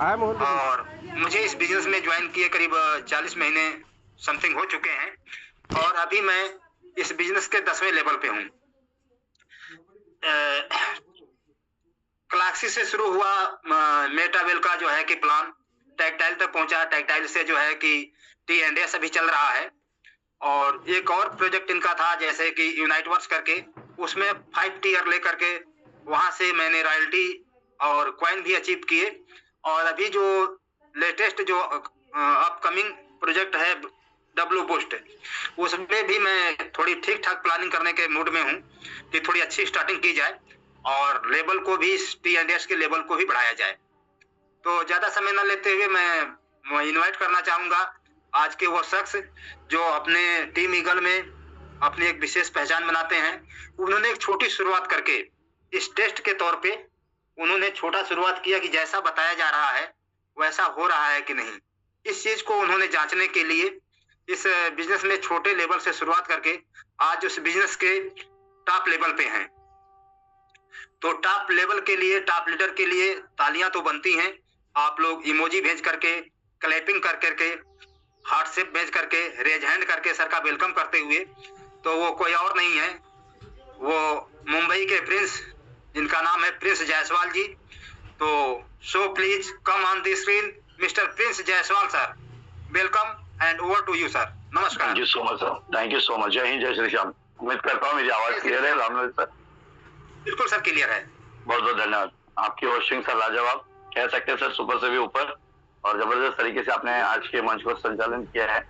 और मुझे इस बिजनेस में ज्वाइन किए करीब 40 महीने समथिंग हो चुके हैं और अभी मैं इस बिजनेस के 10वें लेवल पे हूँ। क्लासिस से शुरू हुआ मेटावेल का जो है कि प्लान टैक्टाइल तक पहुंचा, टैक्टाइल से जो है कि T&S अभी चल रहा है और एक और प्रोजेक्ट इनका था जैसे कि यूनाइट वर्क्स करके, उसमें 5 टीयर लेकर के वहां से मैंने रॉयल्टी और कॉइन भी अचीव किए और अभी जो लेटेस्ट जो अपकमिंग प्रोजेक्ट है डब्ल्यू बूस्ट, उसमें भी मैं थोड़ी ठीक ठाक प्लानिंग करने के मूड में हूँ कि थोड़ी अच्छी स्टार्टिंग की जाए और लेवल को भी T&S के लेवल को भी बढ़ाया जाए। तो ज्यादा समय न लेते हुए मैं इनवाइट करना चाहूंगा आज के वो शख्स जो अपने टीम ईगल में अपनी एक विशेष पहचान बनाते हैं। उन्होंने एक छोटी शुरुआत करके इस टेस्ट के तौर पे उन्होंने छोटा शुरुआत किया कि जैसा बताया जा रहा है वैसा हो रहा है कि नहीं। इस चीज को उन्होंने जांचने के लिए इस बिजनेस में छोटे लेवल से शुरुआत करके आज उस बिजनेस के टॉप लेवल पे हैं। तो टॉप लेवल के लिए, टॉप लीडर के लिए तालियां तो बनती हैं। आप लोग इमोजी भेज करके, क्लैपिंग कर करके, हार्ट शेप भेज करके, रेज हैंड करके सर का वेलकम करते हुए, तो वो कोई और नहीं है, वो मुंबई के प्रिंस जिनका नाम है प्रिंस जायसवाल जी। तो so please come on the screen mister Prince Jaiswal sir, welcome and over to you sir. नमस्कार। Thank you so much sir, thank you so much. जय हिंद, जय श्री श्याम। उम्मीद करता हूँ मेरी आवाज क्लियर है। रामनाथ सर? बिल्कुल सर, क्लियर है। बहुत बहुत धन्यवाद। आपकी होस्टिंग सर लाजवाब, कह सकते हैं सर सुपर से भी ऊपर, और जबरदस्त तरीके से आपने आज के मंच को संचालन किया है,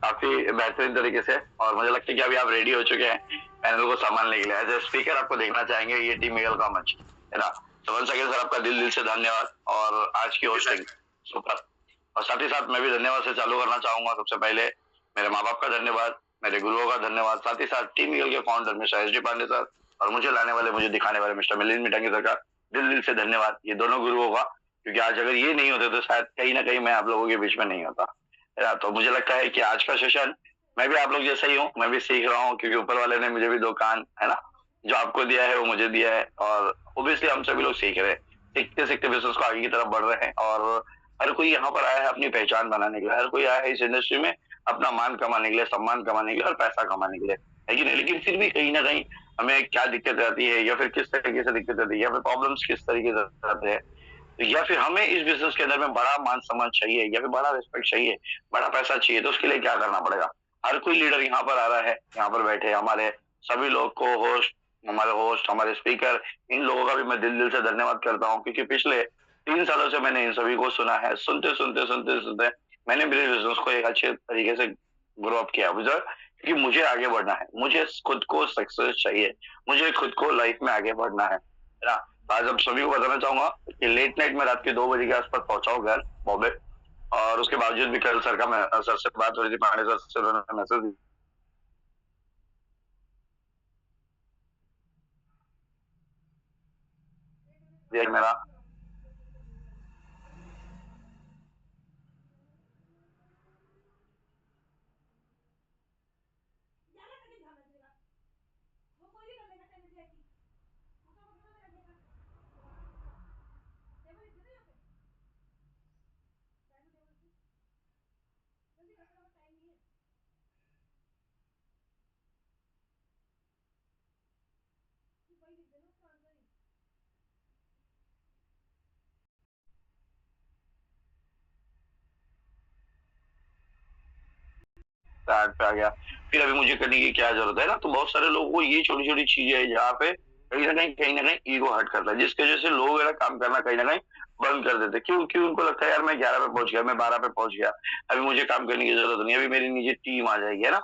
काफी बेहतरीन तरीके से। और मुझे लगता है कि अभी आप रेडी हो चुके हैं पैनल को संभालने के लिए। एज ए स्पीकर आपको देखना चाहेंगे ये टीम ईगल का मंच, है ना। तो वंस अगेन सर आपका दिल से धन्यवाद और आज की होस्टिंग सुपर। और साथ ही साथ मैं भी धन्यवाद से चालू करना चाहूंगा। सबसे पहले मेरे माँ बाप का धन्यवाद, मेरे गुरुओं का धन्यवाद, साथ ही साथ टीम ईगल के founder mister S D Pandey sir और मुझे लाने वाले, मुझे दिखाने वाले मिस्टर मिलिंद मिटांगी सर का दिल से धन्यवाद, ये दोनों गुरुओं का। क्योंकि आज अगर ये नहीं होते तो शायद कहीं ना कहीं मैं आप लोगों के बीच में नहीं होता। तो मुझे लगता है कि आज का सेशन मैं भी आप लोग जैसा ही हूँ, मैं भी सीख रहा हूँ, क्योंकि ऊपर वाले ने मुझे भी 2 कान, है ना, जो आपको दिया है वो मुझे दिया है। और ओब्वियसली हम सभी लोग सीख रहे हैं, सीखते सीखते बिजनेस को आगे की तरफ बढ़ रहे हैं। और हर कोई यहाँ पर आया है अपनी पहचान बनाने के लिए, हर कोई आया है इस इंडस्ट्री में अपना मान कमाने के लिए, सम्मान कमाने के लिए और पैसा कमाने के लिए, है कि नहीं। लेकिन फिर भी कहीं ना कहीं हमें क्या दिक्कत आती है, या फिर किस तरीके से दिक्कत आती है, या फिर प्रॉब्लम्स किस तरीके से आते हैं, या फिर हमें इस बिजनेस के अंदर में बड़ा मान सम्मान चाहिए, या फिर बड़ा रिस्पेक्ट चाहिए, बड़ा पैसा चाहिए, तो उसके लिए क्या करना पड़ेगा। हर कोई लीडर यहाँ पर आ रहा है, यहाँ पर बैठे हमारे सभी लोग को होस्ट, हमारे स्पीकर, इन लोगों का भी मैं दिल से धन्यवाद करता हूँ। क्योंकि पिछले 3 सालों से मैंने इन सभी को सुना है, सुनते मैंने मेरे बिजनेस को एक अच्छे तरीके से ग्रो अप किया। क्योंकि मुझे आगे बढ़ना है, मुझे खुद को सक्सेस चाहिए, मुझे खुद को लाइफ में आगे बढ़ना है ना। आज हम सभी को बताना चाहूंगा कि लेट नाइट में रात के 2 बजे के आसपास पहुंचा हूँ घर बॉम्बे, और उसके बावजूद भी कल सर से बात हो रही थी, पांडे सर से उन्होंने मैसेज दिया मेरा स्टार्ट पे आ गया। फिर अभी मुझे करने की क्या जरूरत है ना। तो बहुत सारे लोगों को ये छोटी छोटी चीजें है जहाँ पे कहीं ना कहीं ईगो हर्ट करता है, जिसकी वजह से लोग मेरा काम करना कहीं ना कहीं बंद कर देते। क्यों उनको लगता है यार मैं 11 पे पहुंच गया, मैं 12 पे पहुंच गया, अभी मुझे काम करने की जरूरत नहीं, अभी मेरी नीचे टीम आ जाएगी, है ना।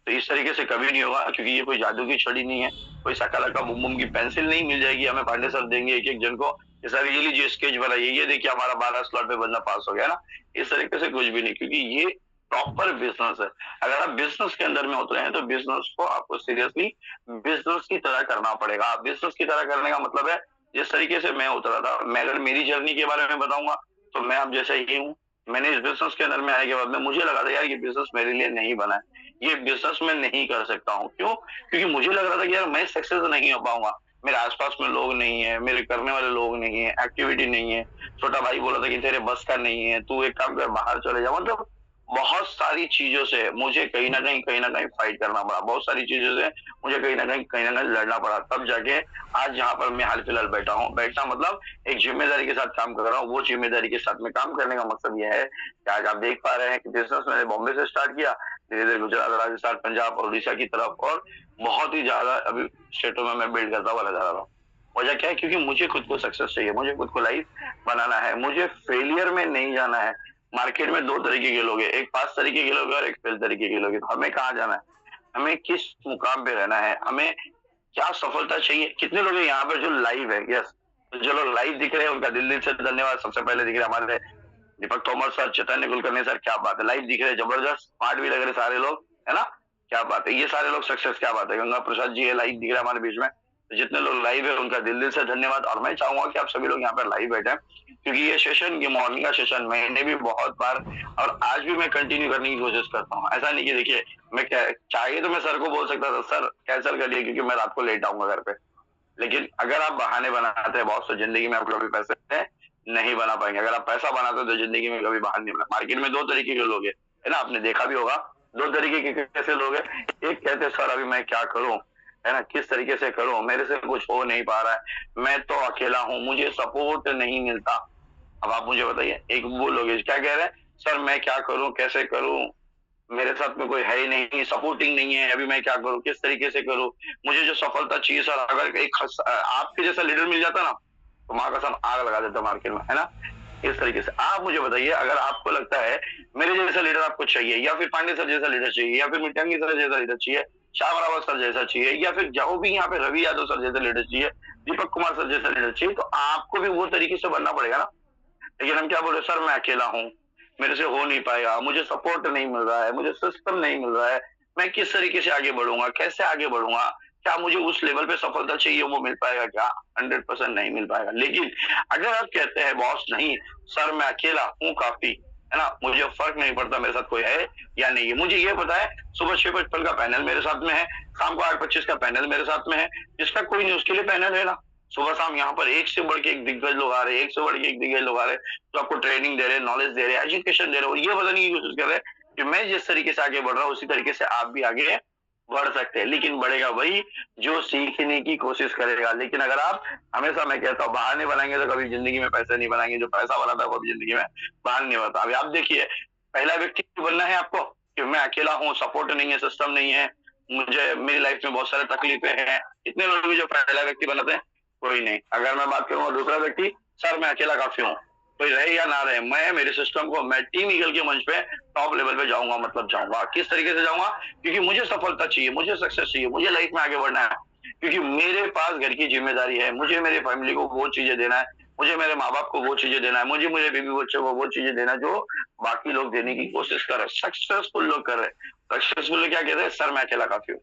तो इस तरीके से कभी नहीं होगा, क्योंकि ये कोई जादू की छड़ी नहीं है, कोई सकाला का बुम बुम की पेंसिल नहीं मिल जाएगी हमें। पांडे सर देंगे एक एक जन को, सर ये लीजिए स्केच बनाइए, ये देखिए हमारा 12 स्लॉट पे बंदा पास हो गया ना। इस तरीके से कुछ भी नहीं, क्योंकि ये प्रॉपर बिजनेस है। अगर आप बिजनेस के अंदर में उतरे हैं तो बिजनेस को आपको सीरियसली बिजनेस की तरह करना पड़ेगा। बिजनेस की तरह करने का मतलब है जिस तरीके से मैं उतरा था, मैं अगर मेरी जर्नी के बारे में बताऊंगा तो मैं अब जैसा ही हूँ। मैंने इस बिजनेस के अंदर में आने के बाद में मुझे लगा था यार ये बिजनेस मेरे लिए नहीं बना है, ये बिजनेस में नहीं कर सकता हूँ। क्यों? क्योंकि मुझे लग रहा था कि यार मैं सक्सेस नहीं हो पाऊंगा, मेरे आसपास में लोग नहीं है, मेरे करने वाले लोग नहीं है, एक्टिविटी नहीं है। छोटा भाई बोला था कि तेरे बस का नहीं है, तू एक काम कर बाहर चले जा। मतलब बहुत सारी चीज़ों से मुझे कहीं न कहीं फाइट करना पड़ा। बहुत सारी चीज़ों से मुझे कहीं न कहीं लड़ना पड़ा। तब जाके आज जहाँ पर मैं हाल-फिलहाल बैठा हूँ, बैठना मतलब एक ज़िम्मेदारी के साथ काम कर रहा हूँ। वो ज़िम्मेदारी के साथ में काम करने का मकसद ये है कि आज आप देख पा रहे हैं कि बिज़नेस मैंने बॉम्बे से स्टार्ट किया, धीरे-धीरे गुजरात, राजस्थान, पंजाब और उड़ीसा की तरफ, और बहुत ही ज़्यादा अभी स्टेटों में मैं बिल्ड करता हुआ नज़र आ रहा हूँ। वजह क्या है? क्योंकि मुझे खुद को सक्सेस चाहिए, मुझे खुद को लाइफ बनाना है, मुझे फेलियर में नहीं जाना है। मार्केट में 2 तरीके के लोग हैं, एक पास तरीके के लोग हैं और एक फेल तरीके के लोग हैं। तो हमें कहाँ जाना है? हमें किस मुकाम पे रहना है? हमें क्या सफलता चाहिए? कितने लोग हैं यहाँ पर जो लाइव है? यस, तो जो लोग लाइव दिख रहे हैं उनका दिल-दिल से धन्यवाद। सबसे पहले दिख रहे हैं हमारे दीपक तोमर सर, चैतन्य कुलकर्णी सर, क्या बात है! लाइव दिख रहे हैं, जबरदस्त, स्मार्ट भी लग रहे सारे लोग, है ना? क्या बात है! ये सारे लोग सक्सेस, क्या बात है! गंगा प्रसाद जी है, लाइव दिख रहा है हमारे बीच में। तो जितने लोग लाइव है उनका दिल-दिल से धन्यवाद, और मैं चाहूँगा कि आप सभी लोग यहाँ पर लाइव बैठें, क्योंकि ये सेशन, ये मॉर्निंग का सेशन मैंने भी बहुत बार और आज भी मैं कंटिन्यू करने की कोशिश करता हूँ। ऐसा नहीं कि देखिए, मैं क्या चाहिए तो मैं सर को बोल सकता था, सर कैंसल करिए क्योंकि मैं रात को लेट आऊँगा घर पे। लेकिन अगर आप बहाने बनाते हैं बॉस, तो जिंदगी में आप कभी पैसे नहीं बना पाएंगे। अगर आप पैसा बनाते हो तो जिंदगी में कभी बाहर नहीं बना। मार्केट में 2 तरीके के लोग हैं, है ना? आपने देखा भी होगा, 2 तरीके के कैसे लोग हैं। एक कहते हैं सर अभी मैं क्या करूं, है ना, किस तरीके से करूं, मेरे से कुछ हो नहीं पा रहा है, मैं तो अकेला हूं, मुझे सपोर्ट नहीं मिलता। अब आप मुझे बताइए, एक वो लोग हैं क्या कह रहे हैं, सर मैं क्या करूं, कैसे करूं, मेरे साथ में कोई है ही नहीं, सपोर्टिंग नहीं है, अभी मैं क्या करूं, किस तरीके से करूं, मुझे जो सफलता चाहिए सर, अगर एक आपके जैसा लीडर मिल जाता ना, तो माँ कसम आग लगा देता मार्केट में, है ना? इस तरीके से आप मुझे बताइए, अगर आपको लगता है मेरे जैसा लीडर आपको चाहिए, या फिर पांडे सर जैसा लीडर चाहिए, या फिर मिठांगी सर जैसा लीडर चाहिए, श्याम रावत सर जैसा चाहिए, या फिर जो भी यहाँ पे रवि यादव सर जैसा लीडर चाहिए, दीपक कुमार सर जैसा लीडर चाहिए, तो आपको भी वो तरीके से बनना पड़ेगा ना। लेकिन हम क्या बोल रहे हैं, सर मैं अकेला हूँ, मेरे से हो नहीं पाएगा, मुझे सपोर्ट नहीं मिल रहा है, मुझे सिस्टम नहीं मिल रहा है, मैं किस तरीके से आगे बढ़ूंगा, कैसे आगे बढ़ूंगा, क्या मुझे उस लेवल पे सफलता चाहिए वो मिल पाएगा क्या? 100% नहीं मिल पाएगा। लेकिन अगर आप कहते हैं बॉस नहीं, सर मैं अकेला हूँ काफी, है ना, मुझे फर्क नहीं पड़ता मेरे साथ कोई है या नहीं है, मुझे ये पता है सुबह 6:55 का पैनल मेरे साथ में है, शाम को 8:25 का पैनल मेरे साथ में है, जिसका कोई नहीं उसके लिए पैनल है ना। सुबह शाम यहाँ पर एक से बढ़ के एक दिग्गज लोग आ रहे हैं, एक से बढ़ के एक दिग्गज लोग आ रहे हैं, जो आपको ट्रेनिंग दे रहे हैं, नॉलेज दे रहे हैं, एजुकेशन दे रहे हैं, और ये बताने की कोशिश कर रहे हैं कि मैं जिस तरीके से आगे बढ़ रहा हूँ उसी तरीके से आप भी आगे बढ़ सकते हैं। लेकिन बढ़ेगा वही जो सीखने की कोशिश करेगा। लेकिन अगर आप, हमेशा मैं कहता हूँ, बहाने बनाएंगे तो कभी जिंदगी में पैसे नहीं बनाएंगे, जो पैसा बनाता है वो भी जिंदगी में बहाने नहीं बनता। अभी आप देखिए, पहला व्यक्ति बनना है आपको कि मैं अकेला हूँ, सपोर्ट नहीं है, सिस्टम नहीं है, मुझे मेरी लाइफ में बहुत सारे तकलीफें हैं, इतने लोग जो पहला व्यक्ति बनाते हैं, कोई नहीं। अगर मैं बात करूंगा दूसरा व्यक्ति, सर मैं अकेला काफी हूँ, कोई रहे या ना रहे, मैं मेरे सिस्टम को, मैं टीम ईगल के मंच पे टॉप लेवल पे जाऊंगा, मतलब जाऊंगा। किस तरीके से जाऊंगा? क्योंकि मुझे सफलता चाहिए, मुझे सक्सेस चाहिए, मुझे लाइफ में आगे बढ़ना है, क्योंकि मेरे पास घर की जिम्मेदारी है, मुझे मेरे फैमिली को वो चीजें देना है, मुझे मेरे माँ बाप को वो चीजें देना है, मुझे मेरे बीवी बच्चों को वो चीजें देना है जो बाकी लोग देने की कोशिश कर रहे हैं, सक्सेसफुल लोग कर रहे हैं। सक्सेसफुल लोग क्या कहते हैं, सर मैं अकेला काफी हूँ,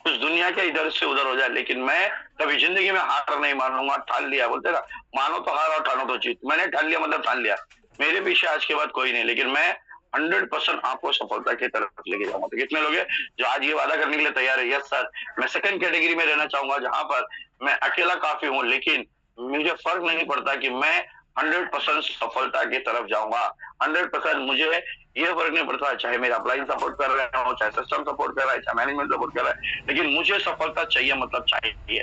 कुछ दुनिया के इधर से उधर हो जाए, लेकिन मैं कभी जिंदगी में हार नहीं मानूंगा। ठान लिया, बोलते ना, मानो तो हार और ठानो तो जीत। मैंने ठान लिया मतलब ठान लिया, मेरे पीछे आज के बाद कोई नहीं, लेकिन मैं 100% आपको सफलता की तरफ लेके जाऊंगा। तो कितने लोग हैं जो आज ये वादा करने के लिए तैयार है, यस सर मैं सेकंड कैटेगरी में रहना चाहूंगा, जहां पर मैं अकेला काफी हूँ, लेकिन मुझे फर्क नहीं पड़ता कि मैं 100% सफलता की तरफ जाऊंगा। 100% मुझे ये फर्क नहीं पड़ता, चाहे मेरा अपलाइन सपोर्ट कर रहे हो, चाहे सिस्टम सपोर्ट कर रहा है, चाहे मैनेजमेंट सपोर्ट कर रहा है, लेकिन मुझे सफलता चाहिए, मतलब चाहिए,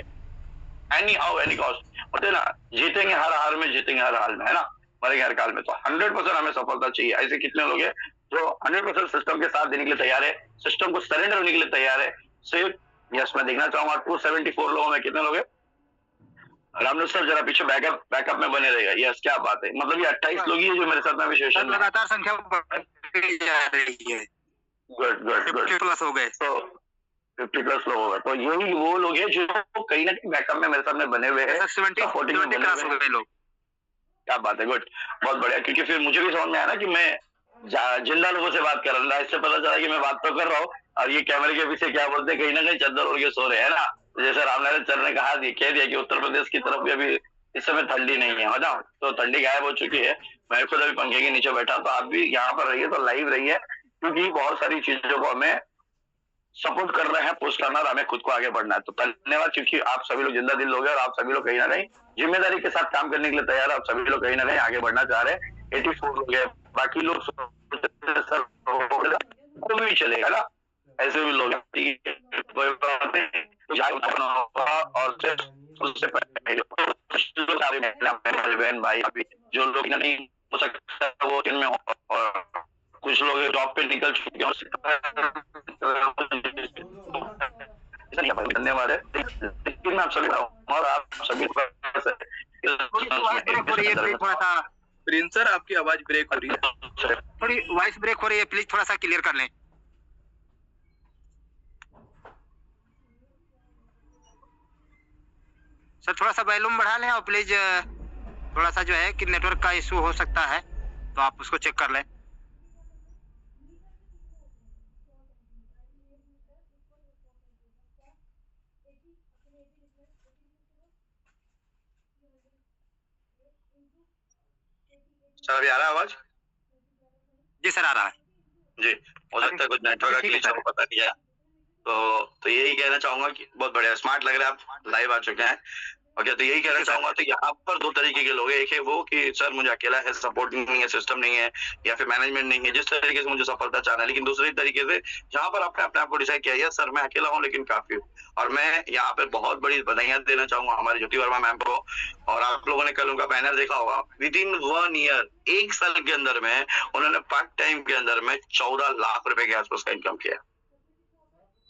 एनी हाउ एनी कॉस्ट। बोलते ना, जीतेंगे हर हाल में, जीतेंगे हर हाल में, है ना, मरेंगे हर काल में। तो 100% हमें सफलता चाहिए। ऐसे कितने लोग हैं जो 100% सिस्टम के साथ देने के लिए तैयार है, सिस्टम को सरेंडर होने के लिए तैयार है? सिर्फ, यस मैं देखना चाहूंगा 274 लोगों में कितने लोग हैं? रामनाथ सर जरा पीछे बैकअप में बने रहेगा। यस, क्या बात है, मतलब ये 28 लोग ही है जो मेरे साथ में विशेषण में लगातार संख्या बढ़ती जा रही है। गुड गुड गुड, 50 प्लस हो गए, तो 50 प्लस लोग होगा। तो यही वो लोग हैं जो कहीं ना कहीं बैकअप में मेरे सामने बने हुए हैं, 70 क्रॉस हो गए लोग। क्या बात है, गुड, बहुत बढ़िया। क्योंकि फिर मुझे भी समझ में आया ना कि मैं जिंदा लोगों से बात कर रहा हूँ, इससे पता चला कि मैं बात तो कर रहा हूँ और ये कैमरे के पीछे क्या बोलते हैं, कहीं ना कहीं चद्दर ओढ़ के सो रहे हैं ना। जैसे रामनारायण सर ने कह दिया कि उत्तर प्रदेश की तरफ भी अभी इस समय ठंडी नहीं है ना, तो ठंडी गायब हो चुकी है। मैं खुद अभी पंखे के नीचे बैठा, तो आप भी यहाँ पर रहिए, तो लाइव रहिए, क्योंकि बहुत सारी चीजों को हमें सपोर्ट कर रहे हैं, पुश करना और हमें खुद को आगे बढ़ना है। तो धन्यवाद, क्योंकि आप सभी लोग जिंदा दिल लोग हैं और आप सभी लोग कहीं ना कहीं जिम्मेदारी के साथ काम करने के लिए तैयार है। आप सभी लोग कहीं ना कहीं आगे बढ़ना चाह रहे हैं। 84 लोग हैं, बाकी लोग सर तो भी चलेगा ना, ऐसे भी लोग कोई बात नहीं, और उससे पहले बहन भाई अभी जो लोग नहीं हो सकता वो इनमें, और कुछ लोग जॉब पे निकल चुके हैं। धन्यवाद है, लेकिन आप सभी और आप सभी थोड़ा सा प्रिंस सर आपकी आवाज ब्रेक हो रही है, थोड़ी वॉइस ब्रेक हो रही है, प्लीज थोड़ा सा क्लियर कर लें। सर थोड़ा सा वॉल्यूम बढ़ा लें और प्लीज थोड़ा सा जो है कि नेटवर्क का इशू हो सकता है, तो आप उसको चेक कर लें। सर अभी आ रहा है आवाज? जी सर आ रहा है जी। हो सकता है कुछ नेटवर्क का ग्लिच हो, पता नहीं है। तो यही कहना चाहूंगा कि बहुत बढ़िया, स्मार्ट लग रहा है, आप लाइव आ चुके हैं। ओके, तो यही कहना चाहूंगा, तो यहाँ पर दो तरीके के लोग हैं। एक है वो कि सर मुझे अकेला है, सपोर्ट नहीं है, सिस्टम नहीं है, या फिर मैनेजमेंट नहीं है, जिस तरीके से मुझे सफलता चाहना है। लेकिन दूसरी तरीके से जहाँ पर आपने अपने आप को डिसाइड किया, सर मैं अकेला हूँ लेकिन काफी हूँ। और मैं यहाँ पे बहुत बड़ी बधाइयां देना चाहूंगा हमारे ज्योति वर्मा मैम को। और आप लोगों ने कल उनका बैनर देखा होगा, विद इन 1 ईयर, 1 साल के अंदर में उन्होंने पार्ट टाइम के अंदर में 14 लाख रुपए के आसपास का इनकम किया।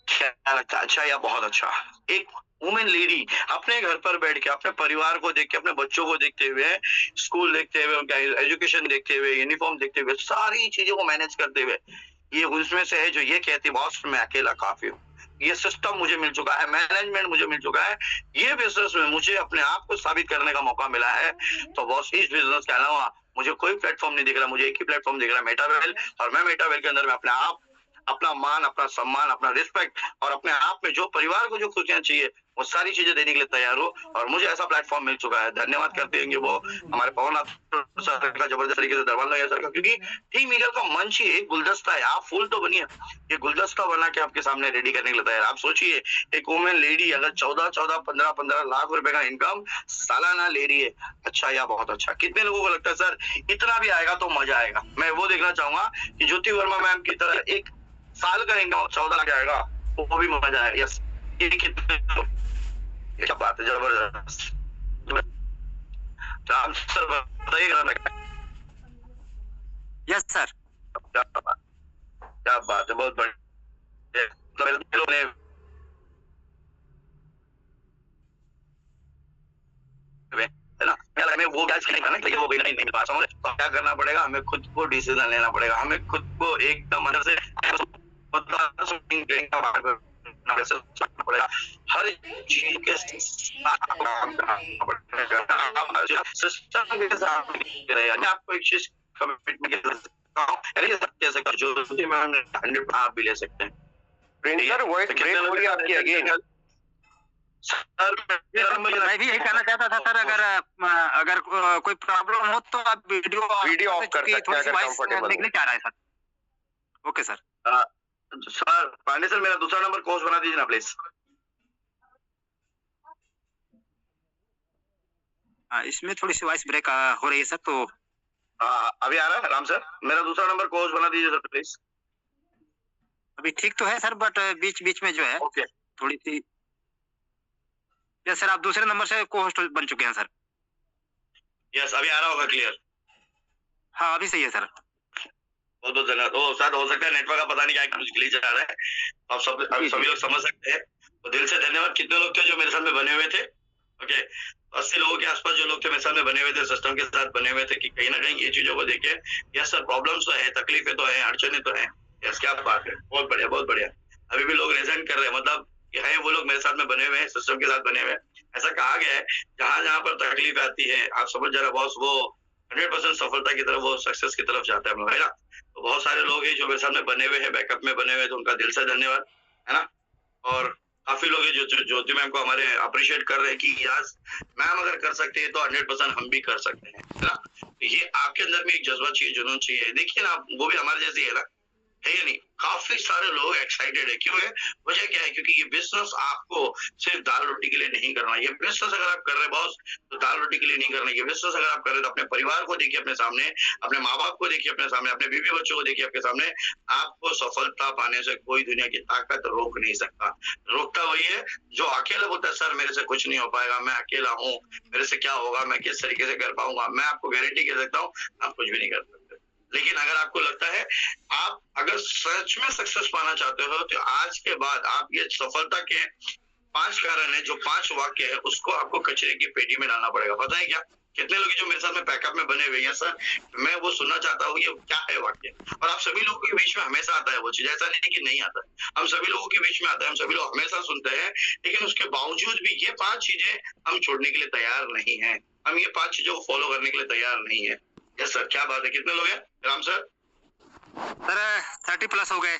क्या लगता है, अच्छा या बहुत अच्छा? एक वुमेन लेडी अपने घर पर बैठ के, अपने परिवार को देख के, अपने बच्चों को देखते हुए, स्कूल देखते हुए, उनका एजुकेशन देखते हुए, यूनिफॉर्म देखते हुए, सारी चीजों को मैनेज करते हुए, ये उसमें से है जो ये कहती है बॉस मैं अकेला काफी हूँ, ये सिस्टम मुझे मिल चुका है, मैनेजमेंट मुझे मिल चुका है, ये बिजनेस में मुझे अपने आप को साबित करने का मौका मिला है। तो बॉस इस बिजनेस के अलावा मुझे कोई प्लेटफॉर्म नहीं दिख रहा, मुझे एक ही प्लेटफॉर्म दिख रहा है, मेटावेल। और मैं मेटावेल के अंदर में अपने आप, अपना मान, अपना सम्मान, अपना रिस्पेक्ट और अपने आप में जो परिवार को जो खुशियां चाहिए वो सारी चीजें देने के लिए तैयार हो। और मुझे ऐसा प्लेटफॉर्म मिल चुका है। धन्यवाद करते होंगे वो हमारे पवन सर का, जबरदस्त तरीके से दरबार लगा सर का, क्योंकि टीम ईगल का मंच ही एक गुलदस्ता है। आप फूल तो बनिए, ये गुलदस्ता बना के आपके सामने रेडी करने के लिए तैयार। आप सोचिए, एक वुमेन लेडी अगर 14 15 लाख रुपए का इनकम सालाना ले रही है, अच्छा या बहुत अच्छा? कितने लोगों को लगता है सर इतना भी आएगा तो मजा आएगा? मैं वो देखना चाहूंगा कि ज्योति वर्मा मैम की तरह एक साल का इनकम 14 लाख आएगा, वो भी मजा आएगा। यस, ये कितने, क्या बात है, जबरदस्त। राम सर बताइए। Yes sir. क्या बात है, बहुत बढ़िया। है ना, हमें वो गैस नहीं करना, लेकिन वो भी नहीं पास हो, तो क्या करना पड़ेगा, हमें खुद को डिसीजन लेना पड़ेगा, हमें खुद को एकदम अंदर से पड़ेगा, हर चीज के साथ काम करना पड़ेगा, सिस्टम के साथ रहेगा। आपको एक चीज कमिटमेंट जो आप भी ले सकते हैं। सर वॉइस ब्रेक हो रही है आपकी अगेन। सर मैं भी यही कहना चाहता था सर, अगर कोई प्रॉब्लम हो तो आप वीडियो ऑफ कर सकते हैं अगर कंफर्टेबल देखने क्या रहा है sir. Okay sir. Sir Pandey sir मेरा दूसरा नंबर कोर्स बना दीजिए ना प्लीज। इसमें थोड़ी सी वॉइस ब्रेक हो रही है सर, तो अभी आ रहा है राम सर? मेरा दूसरा नंबर कोर्स बना दीजिए सर प्लीज। अभी ठीक तो है सर, बट बीच बीच में जो है ओके थोड़ी सी। यस सर, आप दूसरे नंबर से को होस्ट बन चुके हैं सर। यस, अभी आ रहा होगा क्लियर? हाँ अभी सही है सर। बहुत बहुत धन्यवाद। ओ सर, हो सकता है नेटवर्क का पता नहीं क्या कुछ ग्लिच आ रहा है, आप सब सभी लोग समझ सकते हैं। तो दिल से धन्यवाद। कितने लोग थे जो मेरे साथ में बने हुए थे? ओके, 80 लोगों के आसपास जो लोग थे मेरे साथ में बने हुए थे, सिस्टम के साथ बने हुए थे कि कहीं ना कहीं ये चीजों को देखे। यस सर, प्रॉब्लम्स तो है, तकलीफें तो है, अड़चने तो है। यस, क्या बात है, बहुत बढ़िया बहुत बढ़िया। अभी भी लोग रेजेंट कर रहे हैं, मतलब है वो लोग मेरे साथ में बने हुए हैं, सिस्टम के साथ बने हुए हैं। ऐसा कहा गया है जहां जहां पर तकलीफ आती है, आप समझ जरा बॉस, वो 100% सफलता की तरफ, वो सक्सेस की तरफ जाता है, है ना। तो बहुत सारे लोग हैं जो मेरे साथ में बने हुए हैं, बैकअप में बने हुए हैं, तो उनका दिल से धन्यवाद, है ना। और काफी लोग हैं जो ज्योति मैम को हमारे अप्रिशिएट कर रहे हैं कि यार मैम अगर कर सकते हैं तो 100% हम भी कर सकते हैं, है ना। ये आपके अंदर में एक जज्बा चाहिए, जुनून चाहिए। देखिए ना, वो भी हमारे जैसी है ना, है या नहीं? काफी सारे लोग एक्साइटेड है, क्यों है? वजह क्या है? क्योंकि ये बिजनेस आपको सिर्फ दाल रोटी के लिए नहीं करना। ये बिजनेस अगर आप कर रहे हैं बॉस, तो दाल रोटी के लिए नहीं करना। ये बिजनेस अगर आप कर रहे हैं तो अपने परिवार को देखिए अपने सामने, अपने माँ बाप को देखिए अपने सामने, अपने बीवी बच्चों को देखिए आपके सामने। आपको सफलता पाने से कोई दुनिया की ताकत रोक नहीं सकता। रोकता वही है जो अकेला बोलता है, सर मेरे से कुछ नहीं हो पाएगा, मैं अकेला हूँ, मेरे से क्या होगा, मैं किस तरीके से कर पाऊंगा। मैं आपको गारंटी दे सकता हूँ, आप कुछ भी नहीं कर सकते। लेकिन अगर आपको लगता है आप अगर सच में सक्सेस पाना चाहते हो, तो आज के बाद आप ये सफलता के 5 कारण है, जो 5 वाक्य है, उसको आपको कचरे की पेटी में डालना पड़ेगा। पता है क्या? कितने लोग जो मेरे साथ में पैकअप में बने हुए हैं सर, मैं वो सुनना चाहता हूँ, ये क्या है वाक्य? और आप सभी लोगों के बीच में हमेशा आता है वो चीज, ऐसा नहीं कि नहीं आता है। हम सभी लोगों के बीच में आता है, हम सभी लोग हमेशा सुनते हैं, लेकिन उसके बावजूद भी ये 5 चीजें हम छोड़ने के लिए तैयार नहीं है। हम ये 5 चीजों को फॉलो करने के लिए तैयार नहीं है। यस सर, क्या बात है? कितने लोग हैं राम सर? सर 30+ हो गए,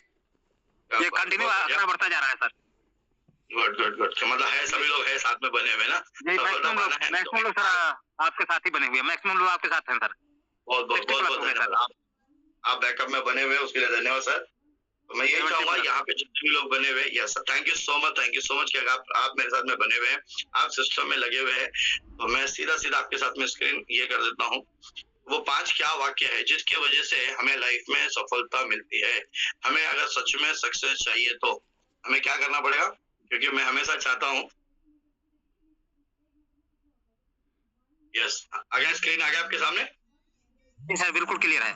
ये कंटिन्यू आगे बढ़ता जा रहा है सर। गुड गुड गुड, मतलब है सभी लोग है साथ में बने हुए ना? मैक्सिमम लोग सर आपके साथ ही बने हुए हैं, मैक्सिमम लोग आपके साथ हैं सर। बहुत बहुत बहुत बहुत धन्यवाद। आप बैकअप में बने हुए उसके लिए धन्यवाद सर। तो मैं यही चाहूंगा यहाँ पे जितने भी लोग बने हुए, yes sir, thank you so much, thank you so much कि आप मेरे साथ में बने हुए हैं, आप सिस्टम में लगे हुए हैं। तो मैं सीधा सीधा आपके साथ में स्क्रीन ये कर देता हूँ। वो 5 क्या वाक्य है जिसकी वजह से हमें लाइफ में सफलता मिलती है। हमें अगर सच में सक्सेस चाहिए तो हमें क्या करना पड़ेगा? क्योंकि मैं हमेशा चाहता हूँ, यस, अगर स्क्रीन आ गया आपके सामने? सर बिल्कुल क्लियर है।